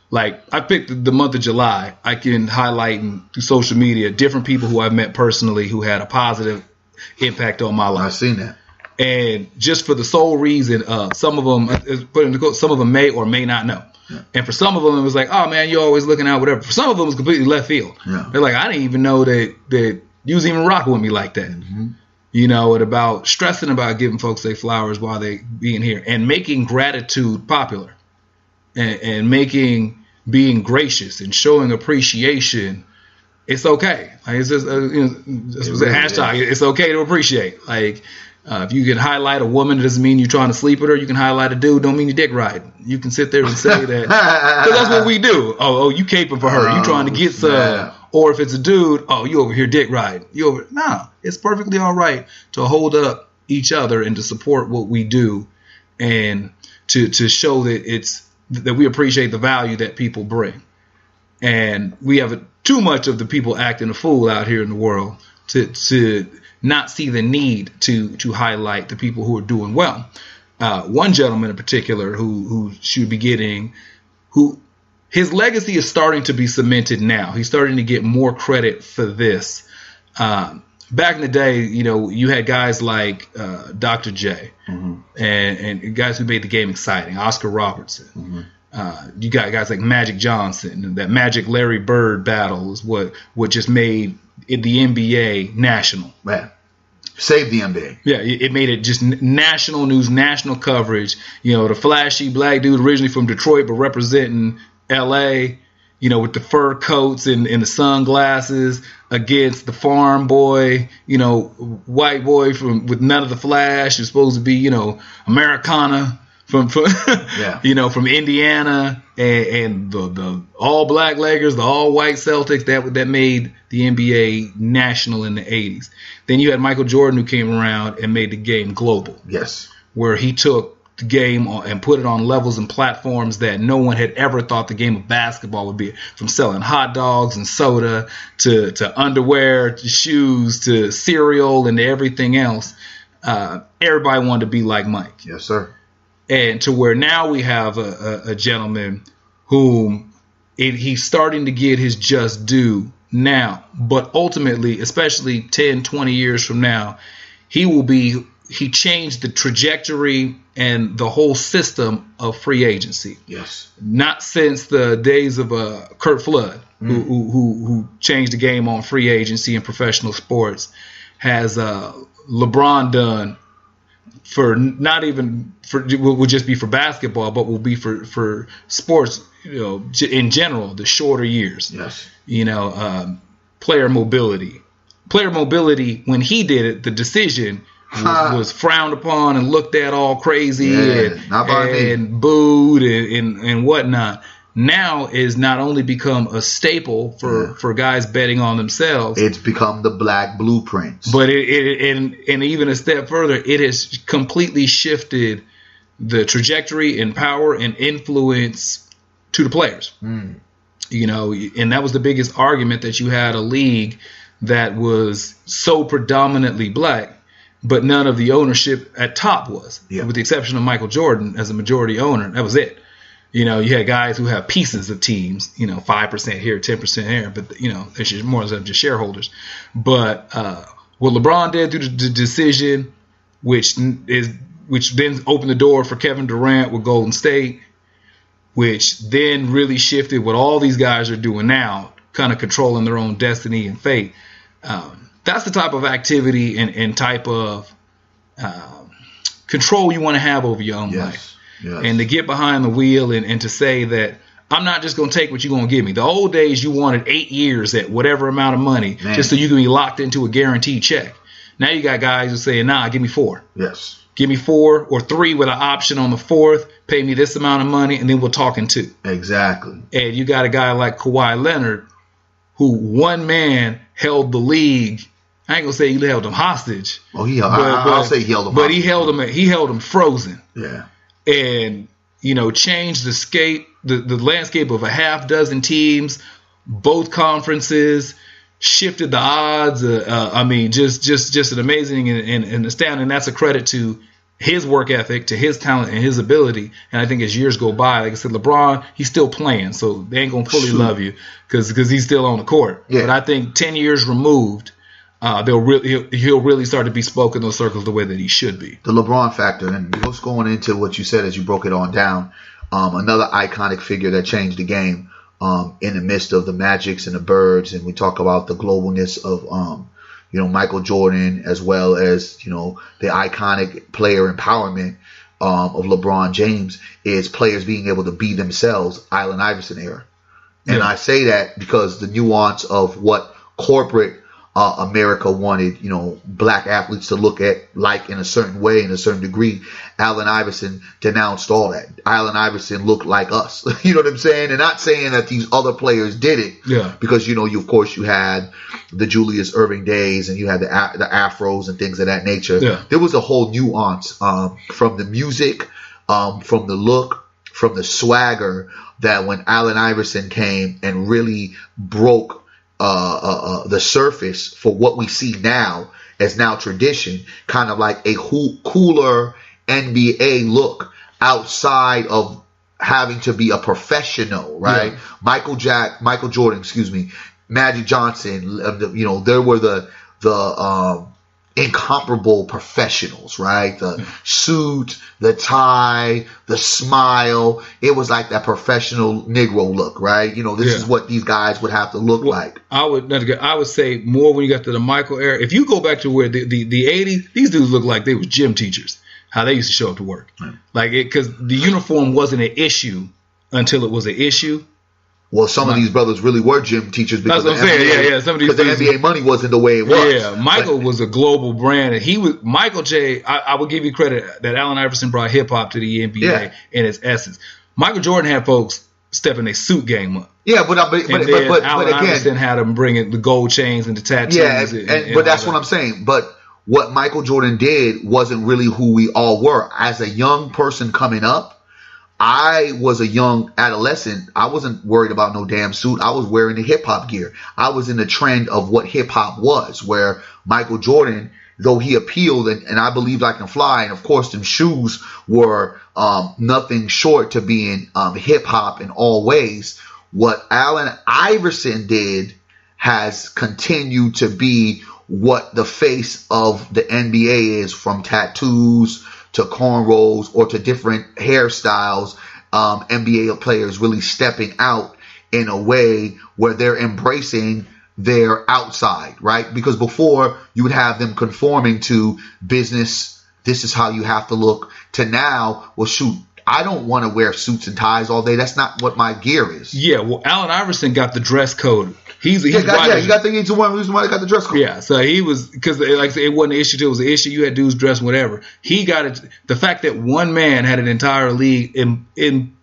like I picked the month of July. I can highlight through social media different people who I've met personally who had a positive impact on my life. I've seen that. And just for the sole reason of some of them may or may not know. Yeah. And for some of them, it was like, oh man, you're always looking out, whatever. For some of them, it was completely left field. Yeah. They're like, I didn't even know that you was even rocking with me like that. Mm-hmm. And about stressing about giving folks their flowers while they being here, and making gratitude popular, and making being gracious and showing appreciation. It's okay. Like it's just this was a hashtag. It's okay to appreciate. Like if you can highlight a woman, it doesn't mean you're trying to sleep with her. You can highlight a dude, don't mean you dick riding. You can sit there and say that because that's what we do. Oh, you caping for her. You trying to get some. Yeah. Or if it's a dude, oh, you over here dick riding. No, it's perfectly all right to hold up each other and to support what we do, and to show that that we appreciate the value that people bring. And we have too much of the people acting a fool out here in the world to not see the need to highlight the people who are doing well. One gentleman in particular who should be getting his legacy is starting to be cemented now. He's starting to get more credit for this. Back in the day, you had guys like Dr. J, mm-hmm. and guys who made the game exciting, Oscar Robertson. Mm-hmm. You got guys like Magic Johnson. That Magic Larry Bird battle is what just made the NBA national. Man, saved the NBA. Yeah, it made it just national news, national coverage. The flashy black dude originally from Detroit but representing LA, with the fur coats and the sunglasses against the farm boy, white boy with none of the flash, who's supposed to be, Americana from yeah. From Indiana, and the all black Lakers, the all white Celtics that made the NBA national in the 80s. Then you had Michael Jordan, who came around and made the game global. Yes. Where he took the game and put it on levels and platforms that no one had ever thought the game of basketball would be. From selling hot dogs and soda to underwear to shoes to cereal and to everything else, everybody wanted to be like Mike. Yes, sir. And to where now we have a gentleman whom he's starting to get his just due now, but ultimately, especially 10, 20 years from now, he changed the trajectory and the whole system of free agency. Yes. Not since the days of Kurt Flood, who changed the game on free agency and professional sports, has LeBron done for not even for will just be for basketball, but will be for sports, in general, the shorter years. Yes. Player mobility. Player mobility, when he did it, the decision was frowned upon and looked at all crazy and booed and whatnot. Now is not only become a staple for guys betting on themselves. It's become the black blueprint. But and even a step further, it has completely shifted the trajectory and power and influence to the players. And that was the biggest argument, that you had a league that was so predominantly black, but none of the ownership at top was, with the exception of Michael Jordan as a majority owner. That was it. You know, you had guys who have pieces of teams, 5% here, 10% here, but, they're more than just shareholders. But what LeBron did through the decision, which then opened the door for Kevin Durant with Golden State, which then really shifted what all these guys are doing now, kind of controlling their own destiny and fate. That's the type of activity and type of control you want to have over your own life. Yes. And to get behind the wheel and to say that I'm not just going to take what you're going to give me. The old days, you wanted 8 years at whatever amount of money just so you can be locked into a guaranteed check. Now you got guys who say, nah, give me 4. Yes. Give me 4 or 3 with an option on the 4th. Pay me this amount of money, and then we'll talk in 2. Exactly. And you got a guy like Kawhi Leonard, who one man held the league. I ain't gonna say he held him hostage. Oh, I'll say he held him. But hostage. he held him frozen. Yeah. And changed the landscape of a half dozen teams, both conferences, shifted the odds. Just an amazing and astounding. That's a credit to his work ethic, to his talent and his ability. And I think as years go by, like I said, LeBron, he's still playing, so they ain't gonna fully love you because he's still on the court. Yeah. But I think 10 years removed, he'll really start to be spoken in those circles the way that he should be. The LeBron factor, and just going into what you said as you broke it on down, another iconic figure that changed the game in the midst of the Magics and the Birds, and we talk about the globalness of Michael Jordan, as well as the iconic player empowerment of LeBron James, is players being able to be themselves. Allen Iverson era, and I say that because the nuance of what corporate America wanted, black athletes to look at like in a certain way, in a certain degree. Allen Iverson denounced all that. Allen Iverson looked like us. You know what I'm saying? And not saying that these other players did it. Yeah. Because, of course, you had the Julius Erving days and you had the afros and things of that nature. Yeah. There was a whole nuance from the music, from the look, from the swagger, that when Allen Iverson came and really broke the surface for what we see now as now tradition, kind of like a cooler NBA look outside of having to be a professional, right? Yeah. Michael Jordan, Magic Johnson, there were the incomparable professionals, right? The suit, the tie, the smile. It was like that professional Negro look, right? This is what these guys would have to look like. I would say more when you got to the Michael era. If you go back to where the 80s, these dudes look like they were gym teachers, how they used to show up to work. Right. Because the uniform wasn't an issue until it was an issue. Well, some of these brothers really were gym teachers because that's what I'm saying. Yeah. Some of these the NBA money wasn't the way it was. Yeah, Michael was a global brand, and Michael J. I would give you credit that Allen Iverson brought hip hop to the NBA in its essence. Michael Jordan had folks stepping their suit game up. Yeah, but Allen Iverson had them bringing the gold chains and the tattoos. Yeah, but that's what I'm saying. But what Michael Jordan did wasn't really who we all were. As a young person coming up, I was a young adolescent. I wasn't worried about no damn suit. I was wearing the hip hop gear. I was in the trend of what hip hop was, where Michael Jordan, though he appealed and I believed I can fly, and of course them shoes were nothing short to being hip hop in all ways. What Allen Iverson did has continued to be what the face of the NBA is, from tattoos to cornrows or to different hairstyles. NBA players really stepping out in a way where they're embracing their outside, right? Because before you would have them conforming to business. This is how you have to look. To now, well, shoot, I don't want to wear suits and ties all day. That's not what my gear is. Yeah, well, Allen Iverson got the dress code. He's one reason why they got the dress code. Yeah, so he was, because like I said, it wasn't an issue. It was an issue. You had dudes dressing whatever. He got it. The fact that one man had an entire league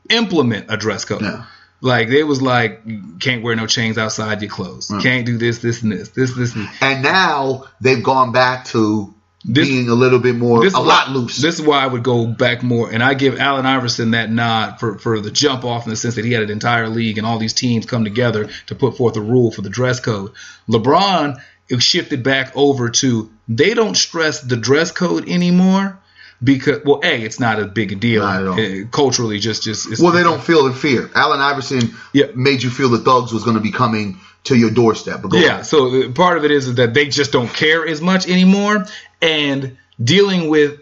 implement a dress code. Yeah. Like, it was like, you can't wear no chains outside your clothes. You can't do this, and this. And now they've gone back to being a little bit more, a lot loose. This is why I would go back more, and I give Allen Iverson that nod for the jump off, in the sense that he had an entire league and all these teams come together to put forth a rule for the dress code. LeBron, it shifted back over to, they don't stress the dress code anymore. because, well, it's not a big deal. Not at all. Culturally, just it's, well, they don't feel in fear. Allen Iverson made you feel the thugs was going to be coming to your doorstep. But ahead. So part of it is that they just don't care as much anymore, and dealing with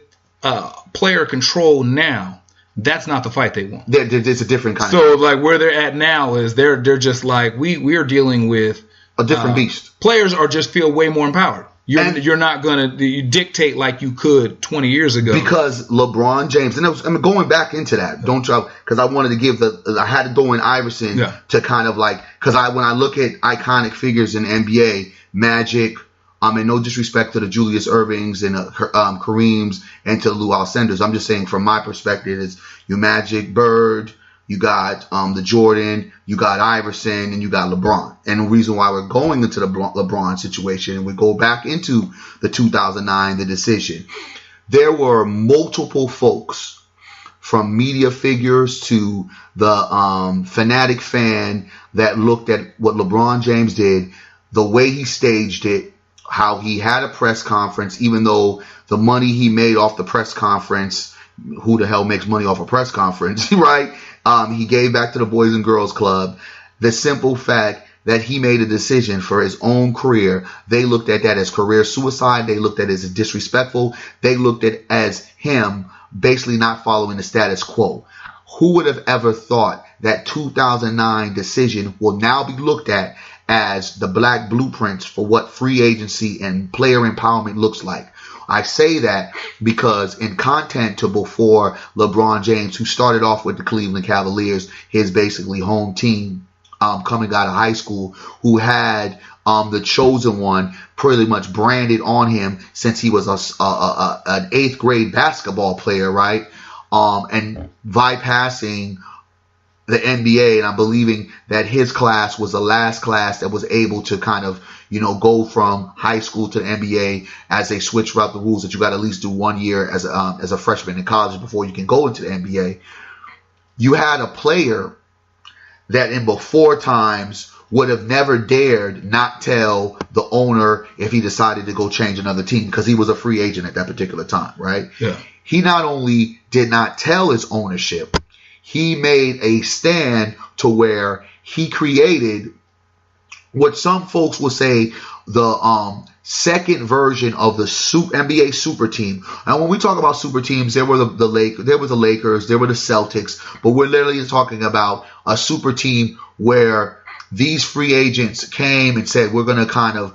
player control now, that's not the fight they want. It's a different kind. So like where they're at now is they're just like we are dealing with a different beast. Players are just feel way more empowered. You're not gonna dictate like you could 20 years ago, because LeBron James, and going back into that, don't try, because I wanted to give I had to throw in Iverson to kind of like, because when I look at iconic figures in NBA, Magic, and no disrespect to the Julius Irvings and Kareems and to the Lou Alcindors, I'm just saying from my perspective, it's you Magic, Bird, you got the Jordan, you got Iverson, and you got LeBron. And the reason why we're going into the LeBron situation, and we go back into the 2009, the decision, there were multiple folks, from media figures to the fanatic fan, that looked at what LeBron James did, the way he staged it, how he had a press conference, even though the money he made off the press conference, who the hell makes money off a press conference, right? He gave back to the Boys and Girls Club. The simple fact that he made a decision for his own career, they looked at that as career suicide. They looked at it as disrespectful. They looked at it as him basically not following the status quo. Who would have ever thought that 2009 decision will now be looked at as the black blueprints for what free agency and player empowerment looks like? I say that because in content to before LeBron James, who started off with the Cleveland Cavaliers, his basically home team, coming out of high school, who had the chosen one pretty much branded on him since he was an 8th grade basketball player, right? And bypassing the NBA, and I'm believing that his class was the last class that was able to kind of, go from high school to the NBA, as they switched out the rules that you got to at least do 1 year as a freshman in college before you can go into the NBA. You had a player that in before times would have never dared not tell the owner if he decided to go change another team, because he was a free agent at that particular time, right? Yeah. He not only did not tell his ownership, he made a stand to where he created what some folks will say the second version of the NBA super team. And when we talk about super teams, there were the Lakers, there were the Celtics, but we're literally talking about a super team where these free agents came and said, we're going to kind of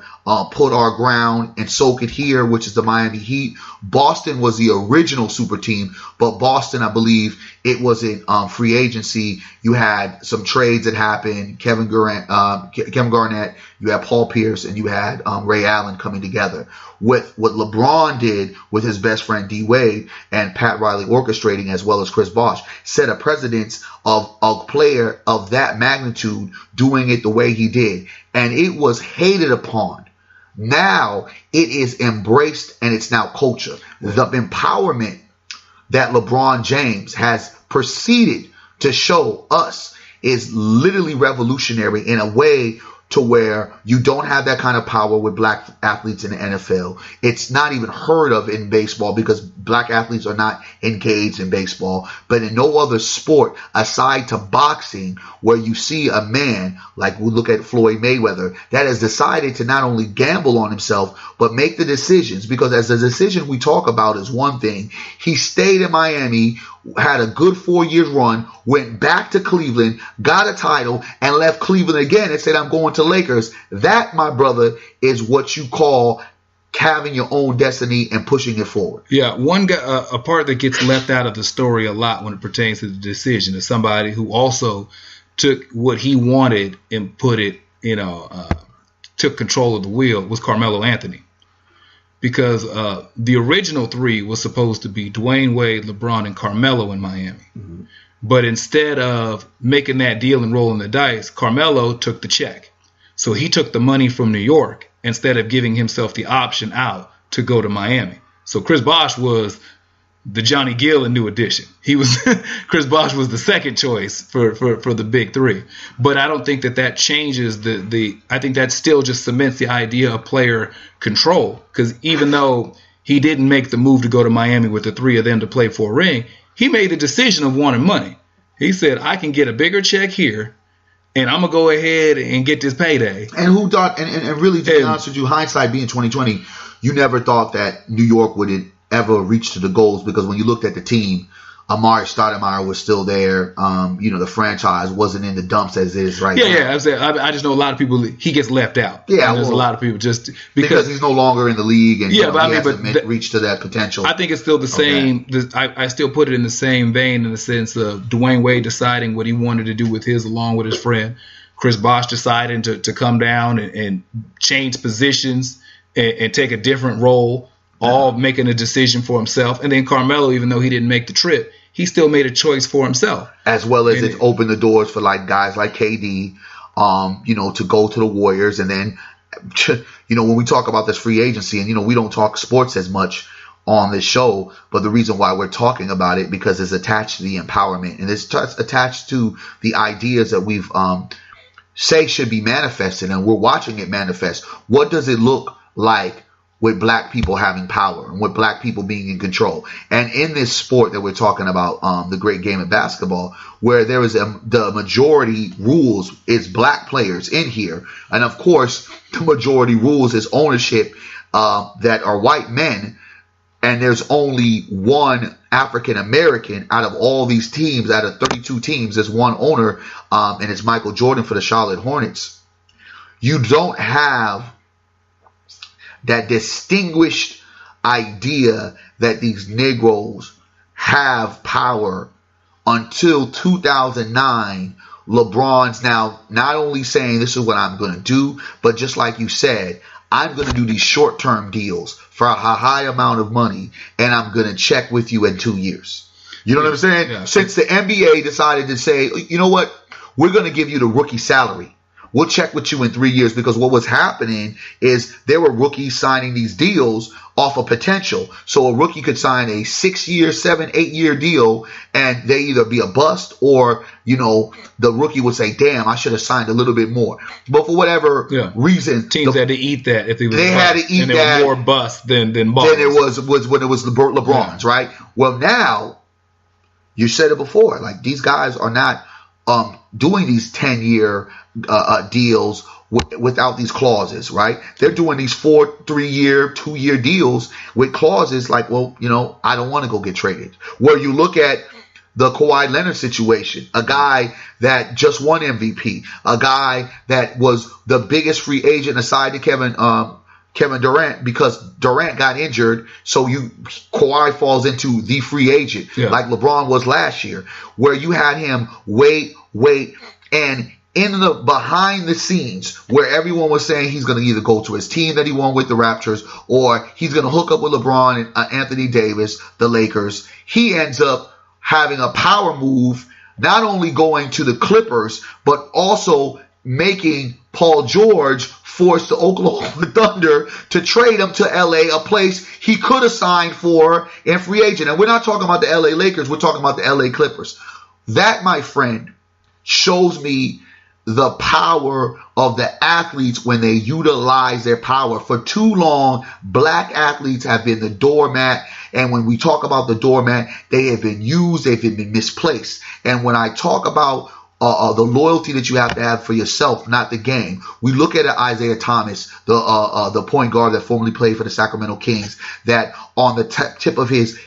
put our ground and soak it here, which is the Miami Heat. Boston was the original super team, but Boston, I believe, it was in free agency. You had some trades that happened. Kevin Garnett, you had Paul Pierce, and you had Ray Allen coming together. With what LeBron did with his best friend D Wade and Pat Riley orchestrating, as well as Chris Bosh, set a precedence of a player of that magnitude doing it the way he did. And it was hated upon. Now it is embraced, and it's now culture. The empowerment that LeBron James has proceeded to show us is literally revolutionary in a way to where you don't have that kind of power with black athletes in the NFL. It's not even heard of in baseball because black athletes are not engaged in baseball. But in no other sport aside to boxing, where you see a man, like we look at Floyd Mayweather, that has decided to not only gamble on himself, but make the decisions. Because as the decision we talk about is one thing, he stayed in Miami, had a good 4 years run, went back to Cleveland, got a title, and left Cleveland again and said, I'm going to Lakers. That, my brother, is what you call having your own destiny and pushing it forward. Yeah, one guy, a part that gets left out of the story a lot when it pertains to the decision is somebody who also took what he wanted and put it, took control of the wheel, was Carmelo Anthony. Because the original three was supposed to be Dwayne Wade, LeBron, and Carmelo in Miami. Mm-hmm. But instead of making that deal and rolling the dice, Carmelo took the check. So he took the money from New York instead of giving himself the option out to go to Miami. So Chris Bosh was the Johnny Gill in New Edition. He was Chris Bosh was the second choice for the big three. But I don't think that changes I think that still just cements the idea of player control. Because even though he didn't make the move to go to Miami with the three of them to play for a ring. He made the decision of wanting money. He said, I can get a bigger check here, and I'm going to go ahead and get this payday. And who thought, and really, to be honest with you, hindsight being 2020, you never thought that New York would ever reach to the goals, because when you looked at the team, Amari Stoudemire was still there. The franchise wasn't in the dumps as it is right now. Yeah. I just know a lot of people, he gets left out. Yeah, and there's a lot of people just because he's no longer in the league, and he hasn't reached to that potential. I think it's still the same. I still put it in the same vein, in the sense of Dwayne Wade deciding what he wanted to do with his, along with his friend Chris Bosh deciding to come down and change positions and take a different role, all making a decision for himself. And then Carmelo, even though he didn't make the trip, he still made a choice for himself. As well as it's opened the doors for like guys like KD, to go to the Warriors. And then, when we talk about this free agency, and, we don't talk sports as much on this show, but the reason why we're talking about it, because it's attached to the empowerment, and it's attached to the ideas that we've say should be manifested, and we're watching it manifest. What does it look like with black people having power and with black people being in control? And in this sport that we're talking about, the great game of basketball, where there is the majority rules is black players in here. And of course, the majority rules is ownership that are white men. And there's only one African American out of all these teams, out of 32 teams, there's one owner, and it's Michael Jordan for the Charlotte Hornets. You don't have that distinguished idea that these Negroes have power until 2009. LeBron's now not only saying this is what I'm going to do, but just like you said, I'm going to do these short-term deals for a high amount of money, and I'm going to check with you in 2 years. You know what I'm saying? Yeah. Since the NBA decided to say, you know what, we're going to give you the rookie salary. We'll check with you in 3 years, because what was happening is there were rookies signing these deals off of potential. So a rookie could sign a 6-year, 7, 8-year deal, and they either be a bust, or, the rookie would say, damn, I should have signed a little bit more. But for whatever reason, teams had to eat that. If they had to eat and that. And more bust than bust. Than it was when it was LeBron's, right? Well, now, you said it before, like, these guys are not doing these 10-year deals without these clauses, right? They're doing these 3-year, 2-year deals with clauses like, well, I don't want to go get traded. Where you look at the Kawhi Leonard situation, a guy that just won MVP, a guy that was the biggest free agent aside to Kevin Durant, because Durant got injured, so Kawhi falls into the free agent, like LeBron was last year, where you had him wait, and in the behind the scenes, where everyone was saying he's going to either go to his team that he won with the Raptors, or he's going to hook up with LeBron and Anthony Davis, the Lakers, he ends up having a power move, not only going to the Clippers, but also making Paul George force the Oklahoma Thunder to trade him to LA, a place he could have signed for in free agent. And we're not talking about the LA Lakers, we're talking about the LA Clippers. That, my friend, shows me the power of the athletes when they utilize their power. For too long, black athletes have been the doormat. And when we talk about the doormat, they have been used, they've been misplaced. And when I talk about the loyalty that you have to have for yourself, not the game, we look at Isaiah Thomas, the point guard that formerly played for the Sacramento Kings, that on the tip of his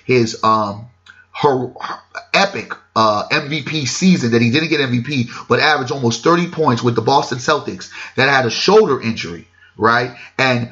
epic MVP season, that he didn't get MVP, but averaged almost 30 points with the Boston Celtics, that had a shoulder injury, right? And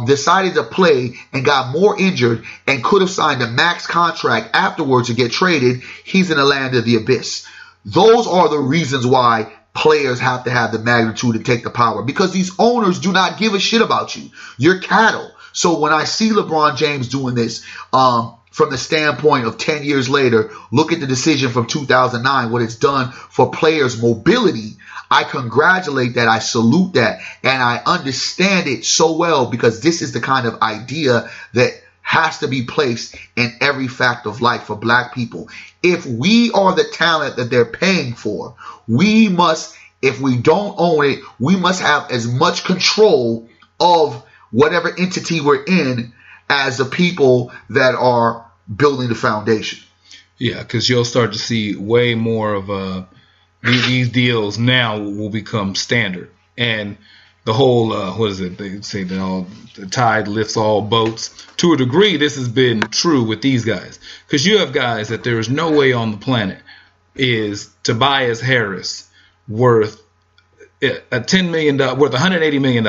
decided to play and got more injured and could have signed a max contract afterwards to get traded. He's in the land of the abyss. Those are the reasons why players have to have the magnitude to take the power, because these owners do not give a shit about you. You're cattle. So when I see LeBron James doing this, from the standpoint of 10 years later, look at the decision from 2009, what it's done for players' mobility, I congratulate that, I salute that, and I understand it so well, because this is the kind of idea that has to be placed in every fact of life for black people. If we are the talent that they're paying for, we must, if we don't own it, we must have as much control of whatever entity we're in as the people that are building the foundation. Yeah, because you'll start to see way more of these deals now will become standard. And the whole, what is it? They say that the tide lifts all boats. To a degree, this has been true with these guys. Because you have guys that there is no way on the planet is Tobias Harris worth $10 million, worth $180 million.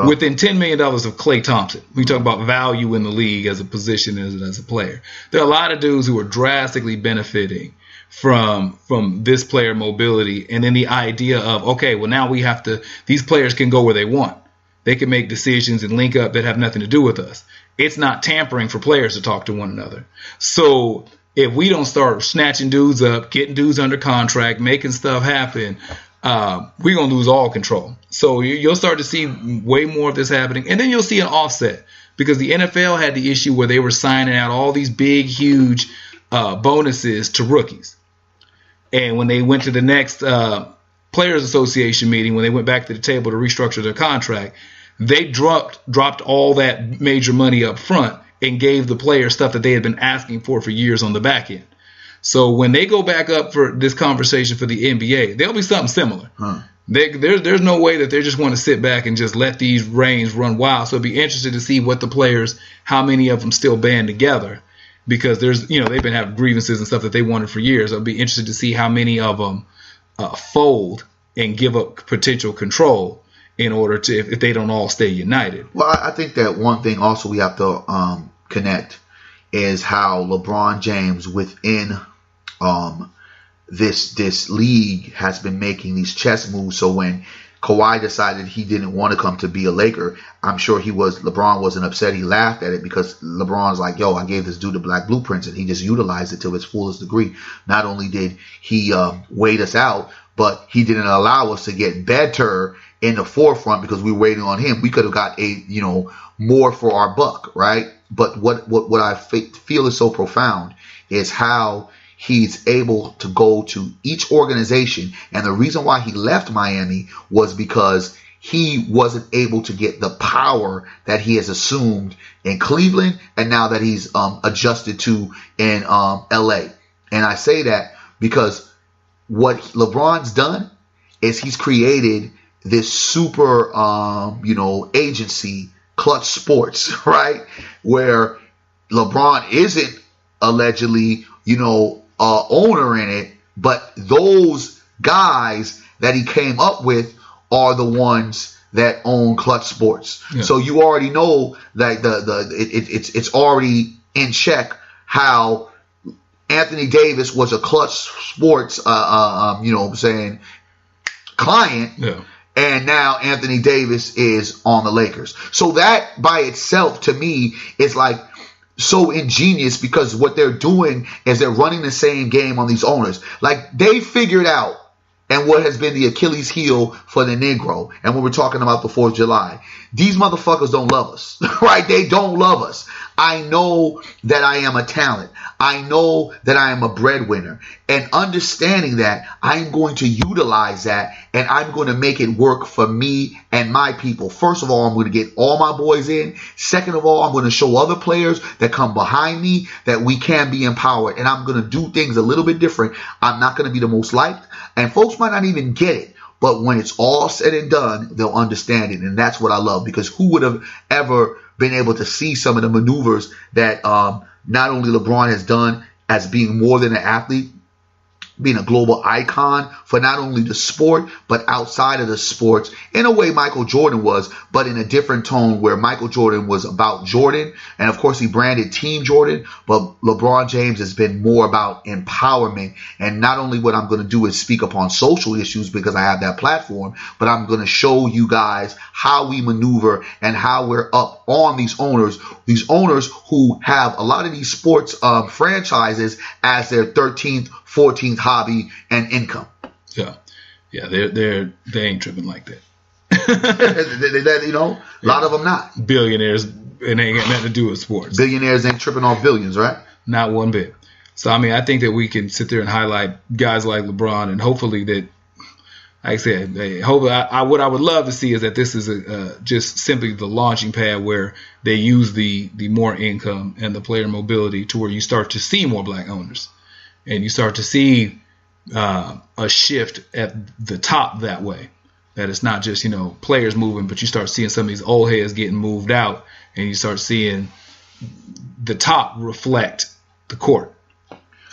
Within $10 million of Klay Thompson. We talk about value in the league as a position, as a player. There are a lot of dudes who are drastically benefiting from this player mobility, and then the idea of, okay, well, now we have to, these players can go where they want. They can make decisions and link up that have nothing to do with us. It's not tampering for players to talk to one another. So if we don't start snatching dudes up, getting dudes under contract, making stuff happen, we're going to lose all control. So you'll start to see way more of this happening. And then you'll see an offset, because the NFL had the issue where they were signing out all these big, huge bonuses to rookies. And when they went to the next Players Association meeting, when they went back to the table to restructure their contract, they dropped all that major money up front and gave the players stuff that they had been asking for years on the back end. So when they go back up for this conversation for the NBA, there'll be something similar. There's no way that they're just going to sit back and just let these reins run wild. So it'd be interesting to see what the players, how many of them still band together, because there's, they've been having grievances and stuff that they wanted for years. I'd be interested to see how many of them fold and give up potential control in order to, if they don't all stay united. Well, I think that one thing also we have to connect is how LeBron James within this league has been making these chess moves. So when Kawhi decided he didn't want to come to be a Laker, I'm sure LeBron wasn't upset. He laughed at it, because LeBron's like, yo, I gave this dude the black blueprints and he just utilized it to its fullest degree. Not only did he wait us out, but he didn't allow us to get better in the forefront because we were waiting on him. We could have got more for our buck, right? But what I feel is so profound is how he's able to go to each organization. And the reason why he left Miami was because he wasn't able to get the power that he has assumed in Cleveland, and now that he's adjusted to in LA. And I say that because what LeBron's done is he's created this super agency, Clutch Sports, right? Where LeBron isn't allegedly, owner in it, but those guys that he came up with are the ones that own Clutch Sports. Yeah. So you already know that it's already in check how Anthony Davis was a Clutch Sports client. Yeah. And now Anthony Davis is on the Lakers. So that by itself, to me, is like so ingenious, because what they're doing is they're running the same game on these owners. Like, they figured out, and what has been the Achilles heel for the Negro, and when we're talking about the 4th of July, these motherfuckers don't love us, right? They don't love us. I know that I am a talent. I know that I am a breadwinner. And understanding that, I'm going to utilize that, and I'm going to make it work for me and my people. First of all, I'm going to get all my boys in. Second of all, I'm going to show other players that come behind me that we can be empowered. And I'm going to do things a little bit different. I'm not going to be the most liked. And folks might not even get it. But when it's all said and done, they'll understand it. And that's what I love, because who would have ever been able to see some of the maneuvers that not only LeBron has done as being more than an athlete, being a global icon for not only the sport, but outside of the sports, in a way Michael Jordan was, but in a different tone, where Michael Jordan was about Jordan. And of course, he branded Team Jordan, but LeBron James has been more about empowerment. And not only what I'm going to do is speak upon social issues, because I have that platform, but I'm going to show you guys how we maneuver and how we're up on these owners who have a lot of these sports franchises as their 13th, 14th hobby and income. Yeah, they ain't tripping like that. A lot of them not. Billionaires, and they ain't got nothing to do with sports. Billionaires ain't tripping off billions, right? Not one bit. So, I think that we can sit there and highlight guys like LeBron, and hopefully that like I said, what I would love to see is that this is just simply the launching pad where they use the more income and the player mobility to where you start to see more black owners, and you start to see a shift at the top that way. That it's not just players moving, but you start seeing some of these old heads getting moved out, and you start seeing the top reflect the court.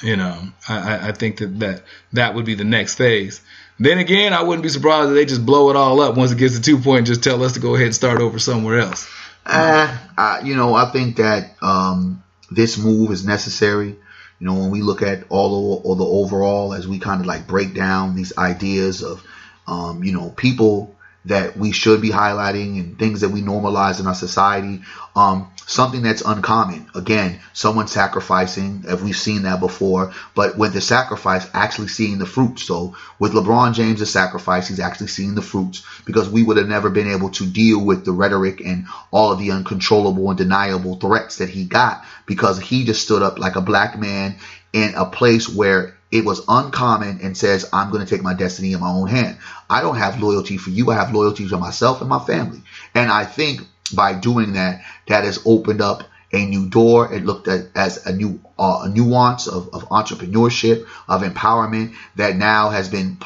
I think that would be the next phase. Then again, I wouldn't be surprised if they just blow it all up once it gets to 2 point and just tell us to go ahead and start over somewhere else. I think that this move is necessary. When we look at all the overall, as we kind of like break down these ideas of, people that we should be highlighting and things that we normalize in our society, something that's uncommon. Again, someone sacrificing, if we've seen that before, but with the sacrifice, actually seeing the fruits. So with LeBron James' sacrifice, he's actually seeing the fruits, because we would have never been able to deal with the rhetoric and all of the uncontrollable and deniable threats that he got, because he just stood up like a black man in a place where it was uncommon and says, I'm going to take my destiny in my own hand. I don't have loyalty for you. I have loyalty to myself and my family. And I think by doing that, that has opened up a new door. It looked at as a nuance of entrepreneurship, of empowerment that now has been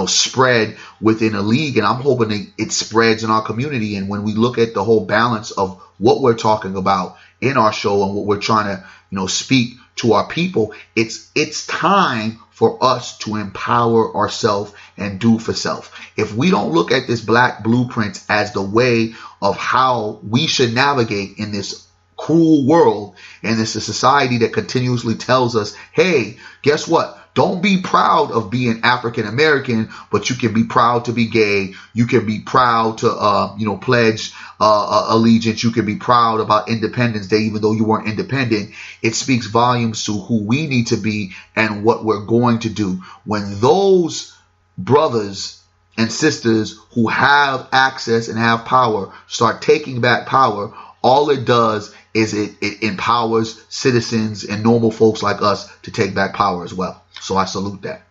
spread within a league. And I'm hoping it spreads in our community. And when we look at the whole balance of what we're talking about in our show and what we're trying to speak to our people, it's time for us to empower ourselves and do for self. If we don't look at this black blueprint as the way of how we should navigate in this cruel world, and it's a society that continuously tells us, hey, guess what? Don't be proud of being African American, but you can be proud to be gay. You can be proud to, pledge allegiance. You can be proud about Independence Day, even though you weren't independent. It speaks volumes to who we need to be and what we're going to do. When those brothers and sisters who have access and have power start taking back power, all it does is it empowers citizens and normal folks like us to take back power as well. So I salute that.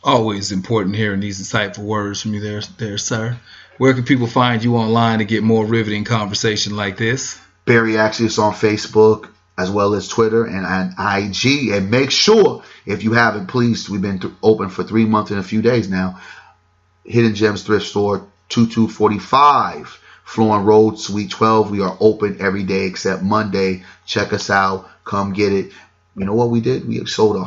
Always important hearing these insightful words from you there, sir. Where can people find you online to get more riveting conversation like this? Barry Accius on Facebook, as well as Twitter and IG. And make sure, if you haven't, please, we've been open for 3 months and a few days now. Hidden Gems Thrift Store, 2245 Florin Road, Suite 12. We are open every day except Monday. Check us out. Come get it. You know what we did? We sold a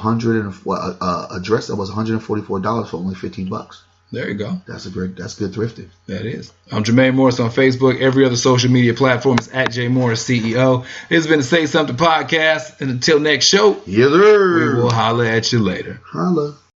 dress that was $144 for only $15. There you go. That's good thrifting. That is. I'm Jermaine Morris on Facebook. Every other social media platform is at J Morris CEO. This has been the Say Something podcast. And until next show, yes, sir. We will holler at you later. Holla.